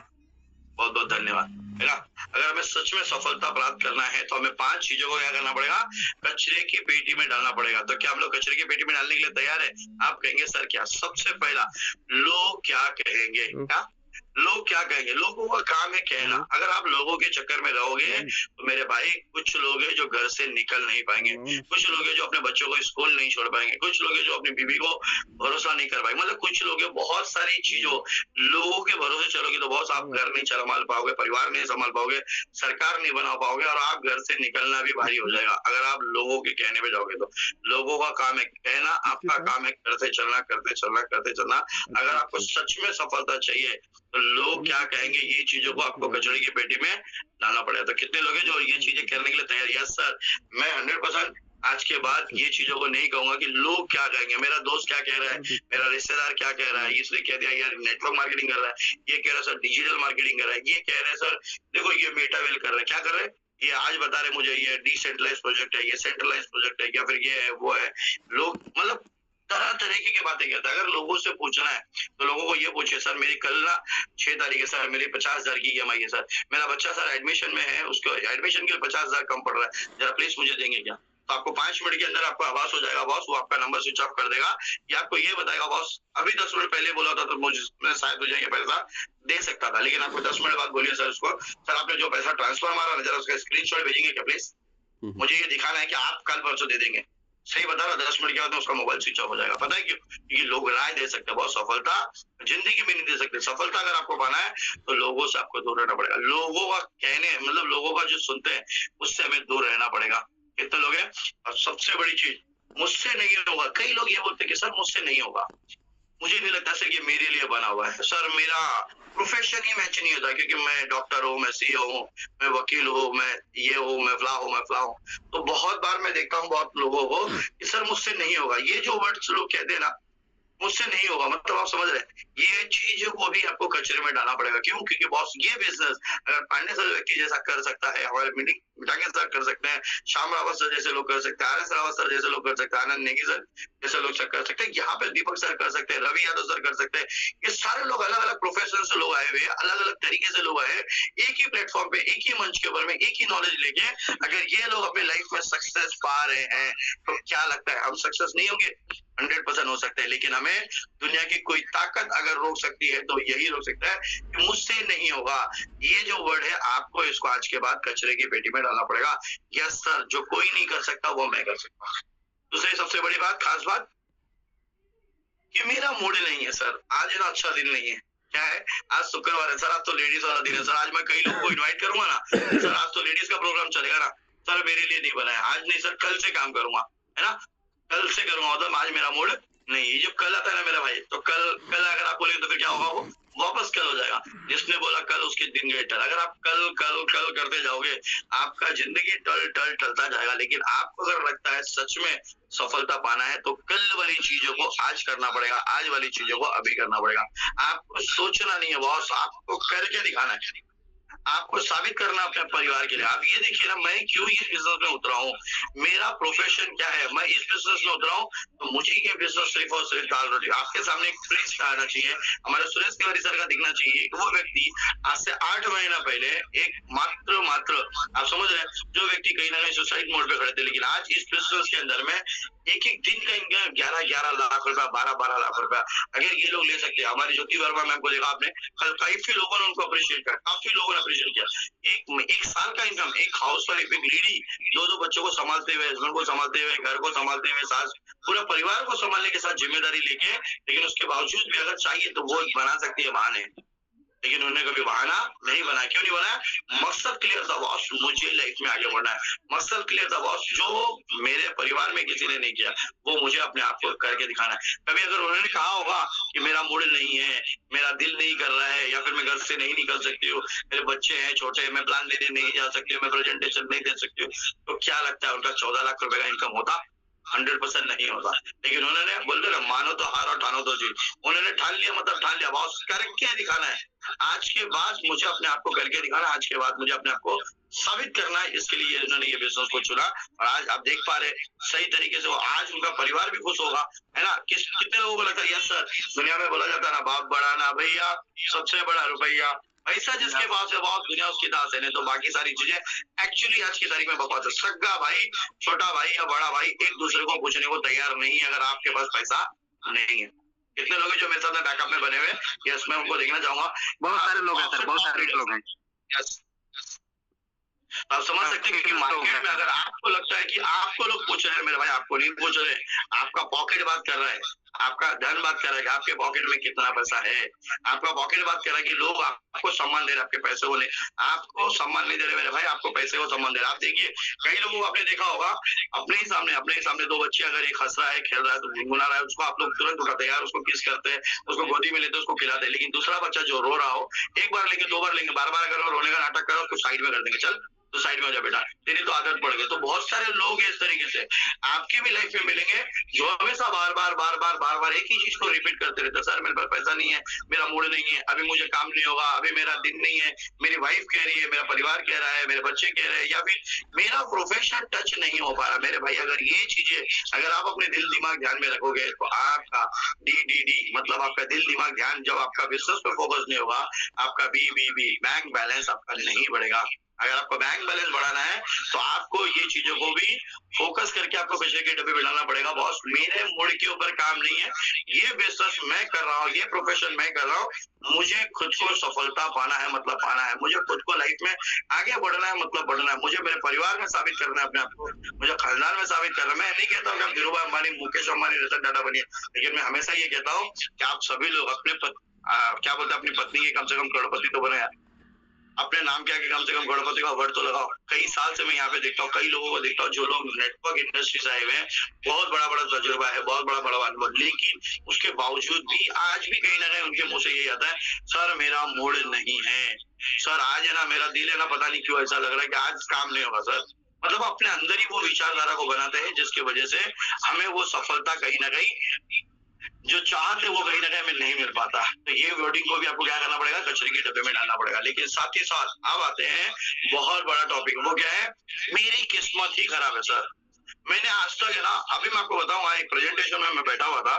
बहुत बहुत धन्यवाद, है ना? अगर हमें सच में सफलता प्राप्त करना है तो हमें 5 चीजों को क्या करना पड़ेगा? कचरे की पेटी में डालना पड़ेगा। तो क्या हम लोग कचरे की पेटी में डालने के लिए तैयार है? आप कहेंगे सर क्या? सबसे पहला, लोग क्या कहेंगे? क्या लोग क्या कहेंगे? लोगों का काम है कहना। अगर आप लोगों के चक्कर में रहोगे तो मेरे भाई, कुछ लोग हैं जो घर से निकल नहीं पाएंगे, कुछ लोग हैं जो अपने बच्चों को स्कूल नहीं छोड़ पाएंगे, कुछ लोग हैं जो अपनी बीवी को भरोसा नहीं कर पाएंगे, मतलब कुछ लोग हैं, बहुत सारी चीजों, लोगों के भरोसे चलोगे तो बहुत आप घर नहीं संभाल पाओगे, परिवार नहीं संभाल पाओगे, सरकार नहीं बना पाओगे, और आप घर से निकलना भी भारी हो जाएगा अगर आप लोगों के कहने पे जाओगे तो। लोगों का काम है कहना, आपका काम है करते चलना, करते चलना, करते चलना। अगर आपको सच में सफलता चाहिए तो लोग क्या कहेंगे, ये चीजों को आपको कचरे की पेटी में डालना पड़ेगा। तो कितने लोग हैं जो ये चीजें करने के लिए तैयार? यस सर, मैं 100% आज के बाद ये चीजों को नहीं कहूंगा कि लोग क्या कहेंगे, मेरा दोस्त क्या कह रहा है, मेरा रिश्तेदार क्या कह रहा है, इसने कह दिया यार नेटवर्क मार्केटिंग कर रहा है, ये कह रहा है सर डिजिटल मार्केटिंग कर रहा है, ये कह रहे हैं सर देखो ये मेटावेल कर रहे हैं, क्या कर रहे हैं, ये आज बता रहे मुझे ये डिसेंट्रलाइज प्रोजेक्ट है, ये सेंट्रलाइज प्रोजेक्ट है, या फिर ये है वो है। लोग मतलब तरह तरीके की बातें कहते हैं। अगर लोगों से पूछना है तो लोगों को ये पूछे, सर मेरी कल ना 6 तारीख है सर, मेरी 50,000 की EMI है सर, मेरा बच्चा सर एडमिशन में है, उसको एडमिशन के लिए 50,000 कम पड़ रहा है, जरा प्लीज मुझे देंगे क्या? तो आपको 5 मिनट के अंदर आपको आवाज हो जाएगा बॉस, वो आपका नंबर स्विच ऑफ कर देगा, या आपको ये बताएगा बॉस अभी 10 मिनट पहले बोला था तो मुझे शायद मुझे ये पैसा दे सकता था, लेकिन आपको 10 मिनट बाद बोलिए सर उसको, सर आपने जो पैसा ट्रांसफर मारा ना, जरा उसका स्क्रीनशॉट भेजेंगे क्या प्लीज? मुझे ये दिखाना है कि आप कल परसों दे देंगे। सही बता रहा, 10 मिनट के बाद में उसका मोबाइल स्विच ऑफ हो जाएगा। पता है क्यों? क्योंकि लोग राय दे सकते हैं, बहुत सफलता जिंदगी में नहीं दे सकते। सफलता अगर आपको पाना है तो लोगों से आपको दूर रहना पड़ेगा। लोगों का कहने मतलब लोगों का जो सुनते हैं उससे हमें दूर रहना पड़ेगा। कितने लोग हैं? और सबसे बड़ी चीज, मुझसे नहीं होगा। कई लोग ये बोलते हैं कि सर मुझसे नहीं होगा, मुझे नहीं लगता सर कि मेरे लिए बना हुआ है, सर मेरा प्रोफेशन ही मैच नहीं होता, क्योंकि मैं डॉक्टर हूँ, मैं CEO हूँ, मैं वकील हूँ, मैं ये हूँ, मैं फला हूँ, मैं फला हूँ। तो बहुत बार मैं देखता हूँ बहुत लोगों को कि सर मुझसे नहीं होगा। ये जो वर्ड्स लोग कहते हैं ना, मुझसे नहीं होगा, मतलब आप समझ रहे हैं, ये चीज को भी आपको कचरे में डालना पड़ेगा। क्यों? क्योंकि बॉस ये बिजनेस अगर पांडे सर व्यक्ति जैसा कर सकता है, हमारे मीटिंग मिटांगे सर कर सकते हैं, श्याम रावत सर जैसे लोग कर सकते हैं, RS रावत सर जैसे लोग कर सकते हैं, आनंद नेगी सर जैसे लोग कर सकते हैं, यहाँ पे दीपक सर कर सकते हैं, रवि यादव सर कर सकते हैं। ये सारे लोग अलग अलग प्रोफेशन से लोग आए हुए हैं, अलग अलग तरीके से लोग आए हैं, एक ही प्लेटफॉर्म पे, एक ही मंच के ऊपर में, एक ही नॉलेज लेके अगर ये लोग अपने लाइफ में सक्सेस पा रहे हैं तो क्या लगता है हम सक्सेस नहीं होंगे? 100% हो सकते हैं। लेकिन हमें दुनिया की कोई ताकत अगर रोक सकती है तो यही रोक सकता है कि मुझसे नहीं होगा। ये जो वर्ड है आपको इसको आज के बाद कचरे की पेटी में डालना पड़ेगा। यस सर, जो कोई नहीं कर सकता वो मैं कर सकता हूँ। दूसरी सबसे बड़ी बात, खास बात, कि मेरा मूड नहीं है सर, आज ना अच्छा दिन नहीं है। क्या है? आज शुक्रवार है सर, आज तो लेडीज वाला दिन है सर, आज मैं कई लोगों को इन्वाइट करूंगा ना सर, आज तो लेडीज का प्रोग्राम चलेगा ना सर, मेरे लिए नहीं बना है, आज नहीं सर, कल से काम करूंगा, है ना, कल से करूंगा, मतलब आज मेरा मूड नहीं। ये जो कल आता है ना मेरा भाई, तो कल अगर आप बोलेंगे तो फिर क्या होगा? वो वापस कल हो जाएगा। जिसने बोला कल उसके दिन गए टल। अगर आप कल कल कल करते जाओगे आपका जिंदगी टल टल टलता जाएगा। लेकिन आपको अगर लगता है सच में सफलता पाना है तो कल वाली चीजों को आज करना पड़ेगा, आज वाली चीजों को अभी करना पड़ेगा। आपको सोचना नहीं है बॉस, आपको करके दिखाना है, आपको साबित करना अपने परिवार के लिए। आप ये देखिए ना, मैं क्यों इस बिजनेस में उतरा हूँ, मेरा प्रोफेशन क्या है, मैं इस बिजनेस में उतरा हूँ तो मुझे ये बिजनेस सिर्फ और सिर्फ दाल रोटी। आपके सामने एक प्रिंस आना चाहिए, हमारे सुरेश तिवारी सर का दिखना चाहिए। वो व्यक्ति आज से 8 महीना पहले एक मात्र आप समझ रहे हैं, जो व्यक्ति कहीं ना कहीं सुसाइड मोड पे खड़े थे, लेकिन आज इस बिजनेस के अंदर में एक एक दिन का इनका 11-11 लाख रुपया, 12-12 लाख रुपया अगर ये लोग ले सकते हैं। हमारी ज्योति वर्मा मैम को देखा आपने, काफी लोगों ने उनको अप्रिशिएट किया, काफी लोगों ने अप्रिशिएट किया। एक साल का इनकम, एक हाउस वाइफ, एक लेडी 2-2 बच्चों को संभालते हुए, हस्बैंड को संभालते हुए, घर को संभालते हुए, सास पूरा परिवार को संभालने के साथ जिम्मेदारी लेके, लेकिन उसके बावजूद भी अगर चाहिए तो वो बना सकती है बहाने, लेकिन उन्होंने कभी बहाना नहीं बनाया। क्यों नहीं बनाया? मकसद क्लियर था बॉस, मुझे लाइफ में आगे बढ़ना है। मकसद क्लियर था बॉस, जो मेरे परिवार में किसी ने नहीं किया वो मुझे अपने आप को करके दिखाना है। कभी अगर उन्होंने कहा होगा कि मेरा मूड नहीं है, मेरा दिल नहीं कर रहा है, या फिर मैं घर से नहीं निकल सकती हूँ, मेरे बच्चे हैं छोटे, मैं प्लान देने नहीं जा सकती हूँ, मैं प्रेजेंटेशन नहीं दे सकती हूँ, तो क्या लगता है उनका 14 लाख रुपए का इनकम होता? 100% नहीं होता। लेकिन उन्होंने बोलते ना, मानो तो हार और ठानो तो जीत। उन्होंने ठान लिया, मतलब ठान लिया बॉस, करके दिखाना है। आज के बाद मुझे अपने आप को करके दिखाना, आज के बाद मुझे अपने आप को साबित करना है। इसके लिए उन्होंने ये बिजनेस को चुना और आज आप देख पा रहे सही तरीके से वो, आज उनका परिवार भी खुश होगा, है ना। कितने लोगों को लगता है यस सर, दुनिया में बोला जाता है ना, बाप बड़ा ना भैया, सबसे बड़ा रुपया, पैसा जिसके पास है बहुत दुनिया उसकी दास है, नहीं तो बाकी सारी चीजें एक्चुअली आज की तारीख में बकवास है। सगा भाई, छोटा भाई या बड़ा भाई एक दूसरे को पूछने को तैयार नहीं है अगर आपके पास पैसा नहीं है। कितने लोग हैं जो मेरे साथ बैकअप में बने हुए? यस, मैं उनको देखना चाहूंगा। बहुत सारे लोग हैं सर, बहुत सारे लोग हैं। यस, आप समझ सकते हैं कि मार्केट में अगर आपको लगता है कि आपको लोग पूछ रहे हैं, मेरे भाई आपको नहीं पूछ रहे, आपका पॉकेट बात कर रहा है, आपका धन बात कर रहा है कि आपके पॉकेट में कितना पैसा है, आपका पॉकेट बात कर रहा है कि लोग आपको सम्मान दे रहे हैं, आपके पैसे को नहीं, आपको सम्मान नहीं दे रहे मेरे भाई, आपको पैसे को सम्मान दे रहे। आप देखिए कई लोगों को आपने देखा होगा, अपने ही सामने 2 बच्चे अगर एक हंस रहा है, खेल रहा है, तो गुनगुना रहा है, उसको आप लोग तुरंत उठाते हैं यार, उसको किस करते हैं, उसको गोदी में लेते हैं, उसको खिलाते हैं। लेकिन दूसरा बच्चा जो रो रहा हो, एक बार लेंगे, 2 बार लेंगे, बार-बार अगर वो रोने का नाटक करे उसको साइड में कर देंगे, चल तो साइड में हो जा बेटा, तेरी तो आदत पड़ गई। तो बहुत सारे लोग इस तरीके से आपकी भी लाइफ में मिलेंगे जो हमेशा बार-बार एक ही चीज को रिपीट करते रहते हैं, सर मेरे पास पैसा नहीं है, मेरा मूड नहीं है, अभी मुझे काम नहीं होगा, अभी मेरा दिन नहीं है, मेरी वाइफ कह रही है, मेरा परिवार कह रहा है, मेरे बच्चे कह रहे हैं, या फिर मेरा प्रोफेशन टच नहीं हो पा रहा। मेरे भाई अगर ये चीजें अगर आप अपने दिल दिमाग ध्यान में रखोगे तो आपका डी मतलब आपका दिल दिमाग ध्यान जब आपका बिजनेस पे फोकस नहीं होगा, आपका बी बैंक बैलेंस आपका नहीं बढ़ेगा। अगर आपको बैंक बैलेंस बढ़ाना है तो आपको ये चीजों को भी फोकस करके आपको पैसे के डब्बे में डालना पड़ेगा। बॉस मेरे मूड के ऊपर काम नहीं है, ये बिजनेस मैं कर रहा हूँ, ये प्रोफेशन मैं कर रहा हूँ, मुझे खुद को सफलता पाना है, मतलब पाना है, मुझे खुद को लाइफ में आगे बढ़ना है, मतलब बढ़ना है, मुझे मेरे परिवार में साबित करना है अपने आप को, मुझे खानदान में साबित करना है। मैं नहीं कहता हूँ कि आप धीरूभाई अंबानी, मुकेश अंबानी, रतन टाटा बनिए, लेकिन मैं हमेशा ये कहता हूँ कि आप सभी लोग अपने क्या बोलते हैं, अपनी पत्नी के कम से कम करोड़पति तो बने यार, अपने नाम के आगे कम से कम करोड़पति का वर्ड तो लगाओ। कई साल से मैं यहाँ पे देखता हूँ, कई लोगों को देखता हूँ जो लोग नेटवर्क इंडस्ट्री से आए हुए हैं, बहुत बड़ा तजुर्बा है, बहुत बड़ा अनुभव, लेकिन उसके बावजूद भी आज भी कहीं ना कहीं उनके मुंह से यही आता है, सर मेरा मूड नहीं है, सर आज है ना मेरा दिल है ना, पता नहीं क्यों ऐसा लग रहा है कि आज काम नहीं होगा सर। मतलब अपने अंदर ही वो विचारधारा को बनाते हैं जिसकी वजह से हमें वो सफलता कहीं ना कहीं जो चाहते वो कहीं ना कहीं हमें नहीं मिल पाता। तो ये वर्डिंग को भी आपको क्या करना पड़ेगा, कचरे के डब्बे में डालना पड़ेगा। लेकिन साथ ही साथ अब आते हैं बहुत बड़ा टॉपिक, वो क्या है, मेरी किस्मत ही खराब है सर। मैंने आज तक है ना, अभी मैं आपको बताऊंगा, एक प्रेजेंटेशन में मैं बैठा हुआ था,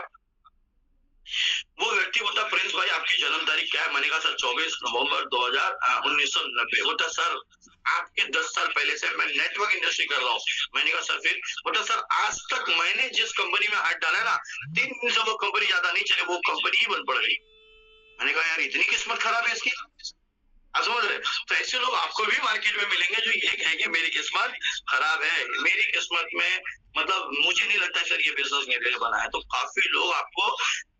वो व्यक्ति बोलता प्रिंस भाई आपकी जन्म तारीख क्या है? मैंने कहा सर 24 नवंबर 1990। बोलता सर आपके 10 साल पहले से मैं नेटवर्क इंडस्ट्री कर रहा हूँ। मैंने कहा सर फिर? बोलता सर आज तक मैंने जिस कंपनी में हाथ डाला ना, 3 दिन से वो कंपनी ज्यादा नहीं चले, वो कंपनी ही बंद पड़ गई। मैंने कहा यार इतनी किस्मत खराब है इसकी, आप समझ रहे? तो ऐसे लोग आपको भी मार्केट में मिलेंगे जो ये कहेंगे मेरी किस्मत खराब है, मेरी किस्मत में मतलब मुझे नहीं लगता सर ये बिजनेस मेरे लिए बना है। तो काफी लोग आपको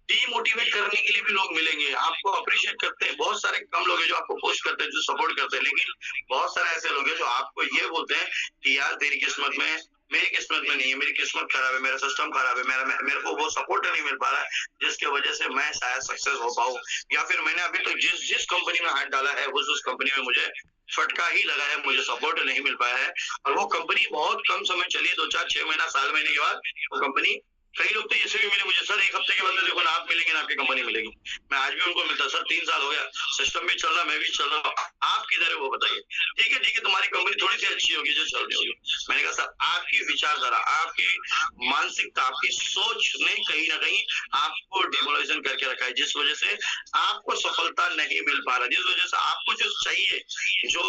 डीमोटिवेट करने के लिए भी लोग मिलेंगे, आपको अप्रिशिएट करते हैं। बहुत सारे कम लोग हैं जो आपको पुश करते हैं, जो सपोर्ट करते हैं, लेकिन बहुत सारे ऐसे लोग हैं जो आपको ये बोलते हैं कि यार तेरी किस्मत में मेरी किस्मत में नहीं है, मेरी किस्मत खराब है, मेरा सिस्टम खराब है, मेरे को वो सपोर्ट नहीं मिल पा रहा है जिसके वजह से मैं शायद सक्सेस हो पाऊं, या फिर मैंने अभी तक जिस कंपनी में हाथ डाला है उस कंपनी में मुझे फटका ही लगा है, मुझे सपोर्ट नहीं मिल पाया है। और वो कंपनी बहुत कम समय चली, 2 4 6 महीना साल महीने के बाद वो कंपनी, कई लोग तो ऐसे भी मिले मुझे, सर 1 हफ्ते के बाद देखो ना आप मिलेंगे ना आपकी कंपनी मिलेगी। मैं आज भी उनको मिलता, सर 3 साल हो गया, सिस्टम भी चल रहा, मैं भी चल रहा हूँ, आप किधर है वो बताइए। ठीक है तुम्हारी कंपनी थोड़ी सी अच्छी होगी जो चल रही होगी। मैंने कहा सर आपकी विचारधारा, आपकी मानसिकता, आपकी सोच ने कहीं ना कहीं आपको डिमोलाइजेशन करके रखा है, जिस वजह से आपको सफलता नहीं मिल पा रहा, जिस वजह से आपको जो चाहिए, जो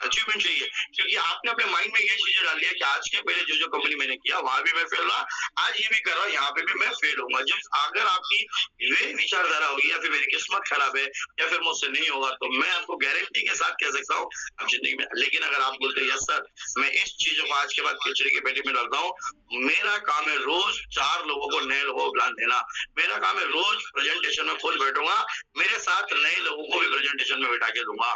अचीवमेंट चाहिए, क्योंकि आपने अपने माइंड में ये चीजें डाल दिया कि आज के पहले जो कंपनी मैंने किया वहां भी मैं फेल रहा, आज ये भी कर रहा हूँ, यहाँ पे भी मैं फेल होऊंगा। जब अगर आपकी वे विचारधारा होगी या फिर मेरी किस्मत खराब है या फिर मुझसे नहीं होगा, तो मैं आपको गारंटी के साथ कह सकता हूँ आप जिंदगी में। लेकिन अगर आप बोलते हैं यस सर मैं इस चीजों को आज के बाद खिचड़ी की पेटी में डालता हूँ, मेरा काम है रोज 4 लोगों को नए लोगों को ज्ञान देना, मेरा काम है रोज प्रेजेंटेशन में खुद बैठूंगा, मेरे साथ नए लोगों को भी प्रेजेंटेशन में बैठा के दूंगा,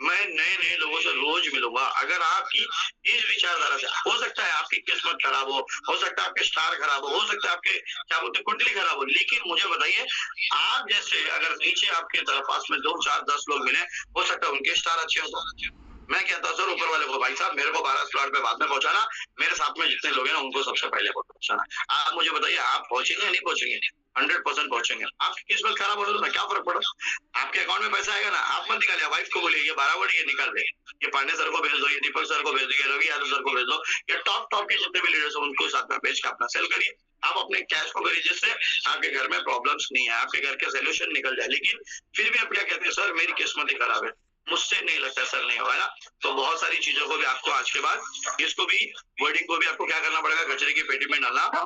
मैं नए नए लोगों से रोज मिलूंगा। अगर आपकी इस विचारधारा से, हो सकता है आपकी किस्मत खराब हो सकता है आपके स्टार खराब हो सकता है आपके क्या बोलते हैं कुंडली खराब हो, लेकिन मुझे बताइए आप जैसे अगर नीचे आपके तरफ पास में 2 4 10 लोग मिले, हो सकता है उनके स्टार अच्छे हो। मैं कहता हूँ सर ऊपर वाले को, भाई साहब मेरे को 12 स्लॉट पे बाद में पहुंचाना, मेरे साथ में जितने लोग हैं ना उनको सबसे पहले पहुंचाना। आप मुझे बताइए आप पहुंचेंगे या नहीं पहुंचेंगे? 100% पहुंचेंगे। आपकी किस्मत खराब हो तो क्या फर्क पड़ा, आपके अकाउंट में पैसा आएगा ना, आप मत निकालिए, वाइफ को बोलिए ये 12 वर्ड ये निकाल दे, ये पांडे सर को भेज दो, ये दीपक सर को भेज दो, ये रवि यादव सर को भेज दो, ये टॉप के जितने भी लीडर्स हैं उनको साथ में भेज के अपना सेल करिए, आप अपने कैश को करिए, जिससे आपके घर में प्रॉब्लम्स नहीं है, आपके घर के सोल्यूशन निकल जाए। लेकिन फिर भी आप क्या कहते हैं सर मेरी किस्मत ही खराब है, मुझसे नहीं लगता सर नहीं होगा ना। तो बहुत सारी चीजों को भी आपको आज के बाद इसको भी वर्डिंग को भी आपको क्या करना पड़ेगा, कचरे की पेटी में डालना।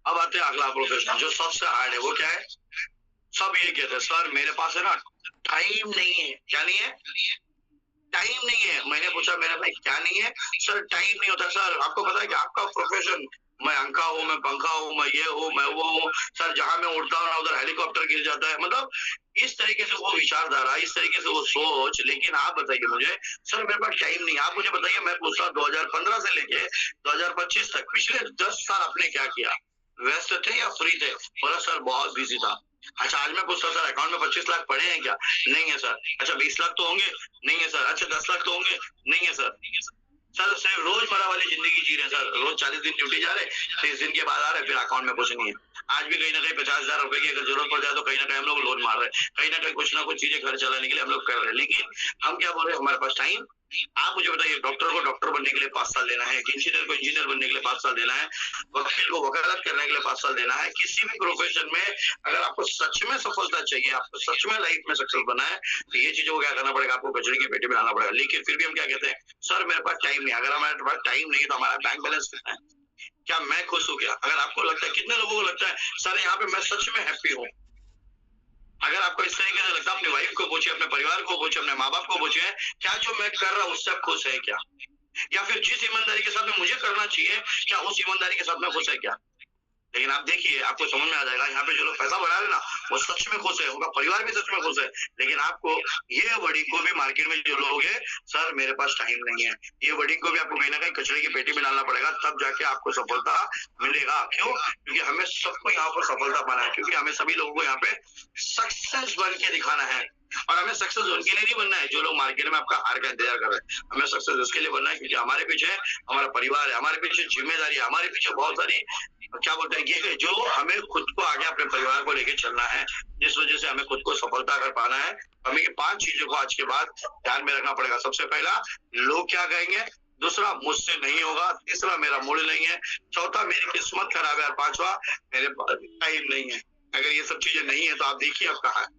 अब आते हैं अगला प्रोफेशन जो सबसे हार्ड है, वो क्या है? सब ये कहते हैं सर मेरे पास है ना टाइम नहीं है। क्या नहीं है? टाइम नहीं है। मैंने पूछा मेरे भाई क्या नहीं है? सर टाइम नहीं होता। सर आपको पता है कि आपका प्रोफेशन, मैं अंका हूँ, मैं पंखा हूँ, मैं ये हूँ, मैं वो हूँ, सर जहां मैं उड़ता हूँ ना उधर हेलीकॉप्टर गिर जाता है। मतलब इस तरीके से वो विचारधारा, इस तरीके से वो सोच। लेकिन आप बताइए मुझे, सर मेरे पास टाइम नहीं। आप मुझे बताइए, मैं पूछता 2015 से लेके 2025 तक पिछले 10 साल आपने क्या किया? व्यस्त थे या फ्री थे? बोला सर बहुत बिजी था। अच्छा आज मैं पूछता सर अकाउंट में 25 लाख पड़े हैं क्या? नहीं है सर। अच्छा 20 लाख तो होंगे? नहीं है सर। अच्छा 10 लाख तो होंगे? नहीं है सर। सर सिर्फ रोजमर्रा वाली जिंदगी जी रहे सर, रोज 40 दिन ड्यूटी जा रहे, 30 दिन के बाद आ रहे, फिर अकाउंट में कुछ नहीं है। आज भी कहीं ना कहीं 50,000 रुपए की अगर जरूरत पड़ जाए तो कहीं ना कहीं हम लोग लोन मार रहे हैं, कहीं ना कहीं कुछ ना कुछ चीजें घर चलाने के लिए हम लोग कर रहे हैं। लेकिन हम क्या बोल रहे हैं, हमारे पास टाइम। आप मुझे बताइए, डॉक्टर को डॉक्टर बनने के लिए 5 साल देना है, इंजीनियर को इंजीनियर बनने के लिए 5 साल देना है, वकील को वकालत करने के लिए 5 साल देना है। किसी भी प्रोफेशन में अगर आपको सच में सफलता चाहिए, आपको सच में लाइफ में सक्सेस बनना है, तो ये चीजों को क्या करना पड़ेगा, आपको कचरे की पेटी में डालना पड़ेगा। लेकिन फिर भी हम क्या कहते हैं, सर मेरे पास टाइम नहीं। अगर हमारे पास टाइम नहीं तो हमारा बैंक बैलेंस कितना है? क्या मैं खुश हूँ क्या? अगर आपको लगता है, कितने लोगों को लगता है सर यहाँ पे मैं सच में हैप्पी हूँ? अगर आपको इस तरीके से लगता है, अपनी वाइफ को पूछिए, अपने परिवार को पूछिए, अपने माँ बाप को पूछिए, क्या जो मैं कर रहा हूँ उससे आप खुश है क्या? या फिर जिस ईमानदारी के साथ में मुझे करना चाहिए, क्या उस ईमानदारी के साथ में खुश है क्या? लेकिन आप देखिए, आपको समझ में आ जाएगा, यहाँ पे जो लोग पैसा बना रहे ना वो सच में खुश है, उनका परिवार भी सच में खुश है। लेकिन आपको ये वर्डिंग को भी मार्केट में जो लोग हैं, सर मेरे पास टाइम नहीं है, ये वर्डिंग को भी आपको कहीं ना कहीं कचरे की पेटी में डालना पड़ेगा, तब जाके आपको सफलता मिलेगा। क्यों? क्योंकि हमें सबको यहाँ पर सफलता पाना है, क्योंकि हमें सभी लोगों को यहाँ पे सक्सेस बन के दिखाना है। और हमें सक्सेस उनके लिए नहीं बनना है जो लोग मार्केट में आपका हार का इंतजार कर रहे हैं। हमें सक्सेस इसके लिए बनना है क्योंकि हमारे पीछे हमारा परिवार है, हमारे पीछे जिम्मेदारी है, हमारे पीछे बहुत सारी क्या बोलते हैं ये जो हमें खुद को आगे अपने परिवार को लेके चलना है, जिस वजह से हमें खुद को सफलता कर पाना है। हमें ये 5 चीजों को आज के बाद ध्यान में रखना पड़ेगा। सबसे पहला, लोग क्या कहेंगे। दूसरा, मुझसे नहीं होगा। तीसरा, मेरा मूड नहीं है। चौथा, मेरी किस्मत खराब है। और 5वां, मेरे पास टाइम नहीं है। अगर ये सब चीजें नहीं है तो आप देखिए आप कहाँ है।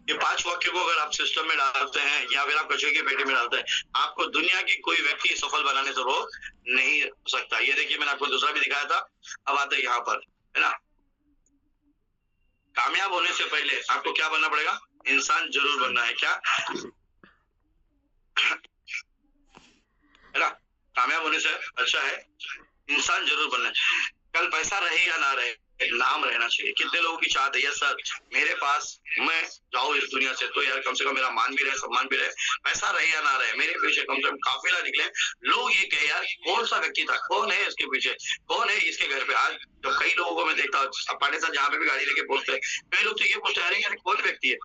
ये 5 वाक्य को अगर आप सिस्टम में डालते हैं या फिर आप कचरे की पेटी में डालते हैं, आपको दुनिया की कोई व्यक्ति सफल बनाने से रोक नहीं सकता। ये देखिए, मैंने आपको दूसरा भी दिखाया था। अब आते हैं यहाँ पर, है ना। कामयाब होने से पहले आपको क्या बनना पड़ेगा? इंसान जरूर बनना है। क्या है ना? कामयाब होने से अच्छा है इंसान जरूर बनना है। कल पैसा रहे या ना रहे, एक नाम रहना चाहिए। कितने लोगों की चाहत है यस सर मेरे पास मैं जाऊँ इस दुनिया से तो यार कम से कम मेरा मान भी रहे, सम्मान भी रहे, पैसा रहे या ना रहे, मेरे पीछे कम से कम काफिला निकले, लोग ये कहे यार कौन सा व्यक्ति था, कौन है इसके पीछे, कौन है इसके घर पे। आज तो कई लोगों को मैं देखता हूँ पांडे सर जहाँ पे भी गाड़ी लेके पहुंचते हैं, कई लोग तो ये पूछते हैं यार कौन व्यक्ति है,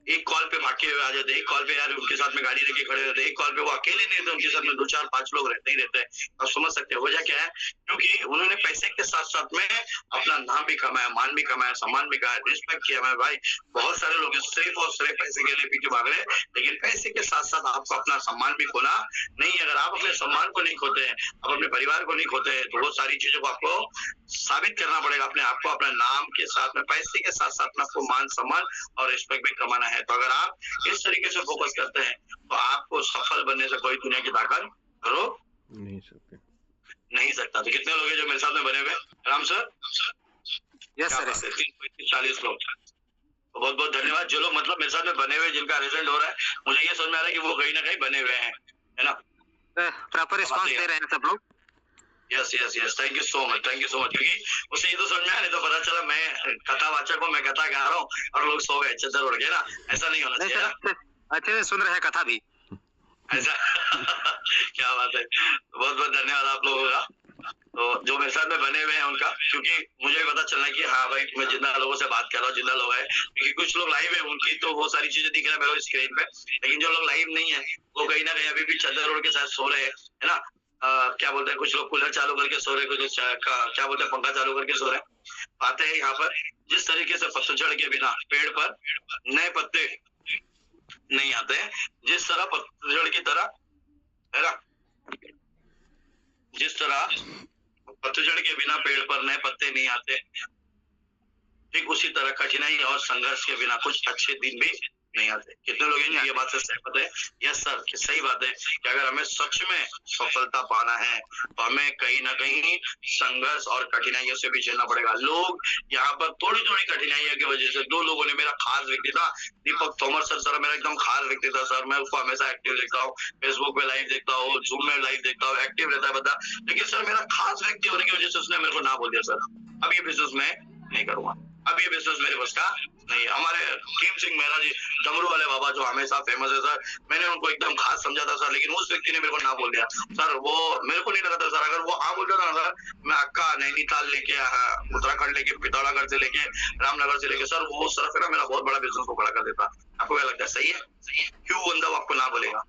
एक कॉल पे भाग के आ जाते, एक कॉल पे यार उनके साथ में गाड़ी लेके खड़े रहते, एक कॉल पे वो अकेले नहीं रहते, उनके साथ में 2 4 5 लोग रहते ही रहते हैं। आप समझ सकते हो वजह क्या है, क्योंकि उन्होंने पैसे के साथ साथ में अपना नाम भी कमाया, मान भी कमाया, सम्मान भी कमाया, रिस्पेक्ट किया। मैं भाई बहुत सारे लोग सिर्फ और सिर्फ पैसे के लिए पीछे भाग रहे हैं, लेकिन पैसे के साथ साथ आपको अपना सम्मान भी खोना नहीं। अगर आप अपने सम्मान को नहीं खोते हैं, आप अपने परिवार को नहीं खोते हैं, तो बहुत सारी चीजों को आपको साबित करना पड़ेगा अपने आप को, अपने नाम के साथ में पैसे के साथ साथ में आपको मान सम्मान और रिस्पेक्ट भी कमाना है। तो अगर आप इस तरीके से फोकस करते हैं तो आपको सफल बनने से कोई दुनिया की ताकत रोक नहीं सकता। तो कितने लोग हैं जो मेरे साथ में बने हुए? राम सर यस सर 40 लोग। तो बहुत बहुत धन्यवाद जो लोग मतलब मेरे साथ में बने हुए, जिनका रिजल्ट हो रहा है, मुझे ये समझ में आ रहा है कि वो कहीं ना कहीं बने हुए हैं, है ना, प्रॉपर रिस्पांस दे रहे हैं सब लोग। Yes yes yes thank you so much, thank you so much. क्योंकि उससे ये तो समझ में आया, नहीं तो पता चला मैं कथावाचक हूँ, मैं कथा गा रहा हूँ और लोग सो गए चद्दर उड़ गए ना, ऐसा नहीं होना चाहिए ना। अच्छे से सुन रहे हैं कथा भी ऐसा क्या बात है, बहुत बहुत धन्यवाद आप लोगों का। तो जो मेरे साथ में बने हुए हैं उनका, क्योंकि मुझे भी पता चलना कि हाँ भाई मैं जितना लोगों से बात कर रहा हूँ, जितना लोग है, क्योंकि कुछ लोग लाइव है उनकी तो वो सारी चीजें दिख रहा है मेरे स्क्रीन पे, लेकिन जो लोग लाइव नहीं है वो कहीं ना कहीं अभी भी चद्दर उड़ के साथ सो रहे हैं, है ना। क्या बोलते हैं, कुछ लोग कूलर चालू करके सो रहे, कुछ क्या बोलते हैं पंखा चालू करके सो रहे। बातें हैं यहाँ पर, जिस तरीके से पतझड़ के बिना पेड़ पर नए पत्ते नहीं आते हैं, जिस तरह पतझड़ की तरह, है ना, जिस तरह पतझड़ के बिना पेड़ पर नए पत्ते नहीं आते, ठीक उसी तरह कठिनाई और संघर्ष के बिना कुछ अच्छे दिन भी नहीं आते। कितने लोग ये बात से सहमत है? यस सर सही बात है कि अगर हमें सच में सफलता पाना है तो हमें कहीं ना कहीं संघर्ष और कठिनाइयों से भी झेलना पड़ेगा। लोग यहाँ पर थोड़ी थोड़ी कठिनाइयों की वजह से, 2 लोगों ने, मेरा खास व्यक्ति था दीपक तोमर सर मेरा एकदम खास व्यक्ति था सर, मैं उसको हमेशा एक्टिव देखता हूँ, फेसबुक पे लाइव देखता हूँ, जूम में लाइव देखता हूँ, एक्टिव रहता है बंदा, लेकिन सर मेरा खास व्यक्ति होने की वजह से उसने मेरे को ना बोल दिया सर अब ये बिजनेस मैं नहीं करूंगा, अब ये बिजनेस मेरे बस का नहीं है। हमारे टीम सिंह मेहरा जी, डमरू वाले बाबा जो हमेशा फेमस है सर, मैंने उनको एकदम खास समझा था सर, लेकिन उस व्यक्ति ने मेरे को ना बोल दिया सर। वो मेरे को नहीं लगा था सर, अगर वो हाँ बोलता था ना सर, मैं अक्का नैनीताल लेके, उत्तराखंड लेके, पिथौरागढ़ से लेके, रामनगर से लेके सर, वो सर फिर मेरा बहुत बड़ा बिजनेस को खड़ा कर देता। आपको क्या लगता है सही है? क्यों बंदा आपको ना बोलेगा,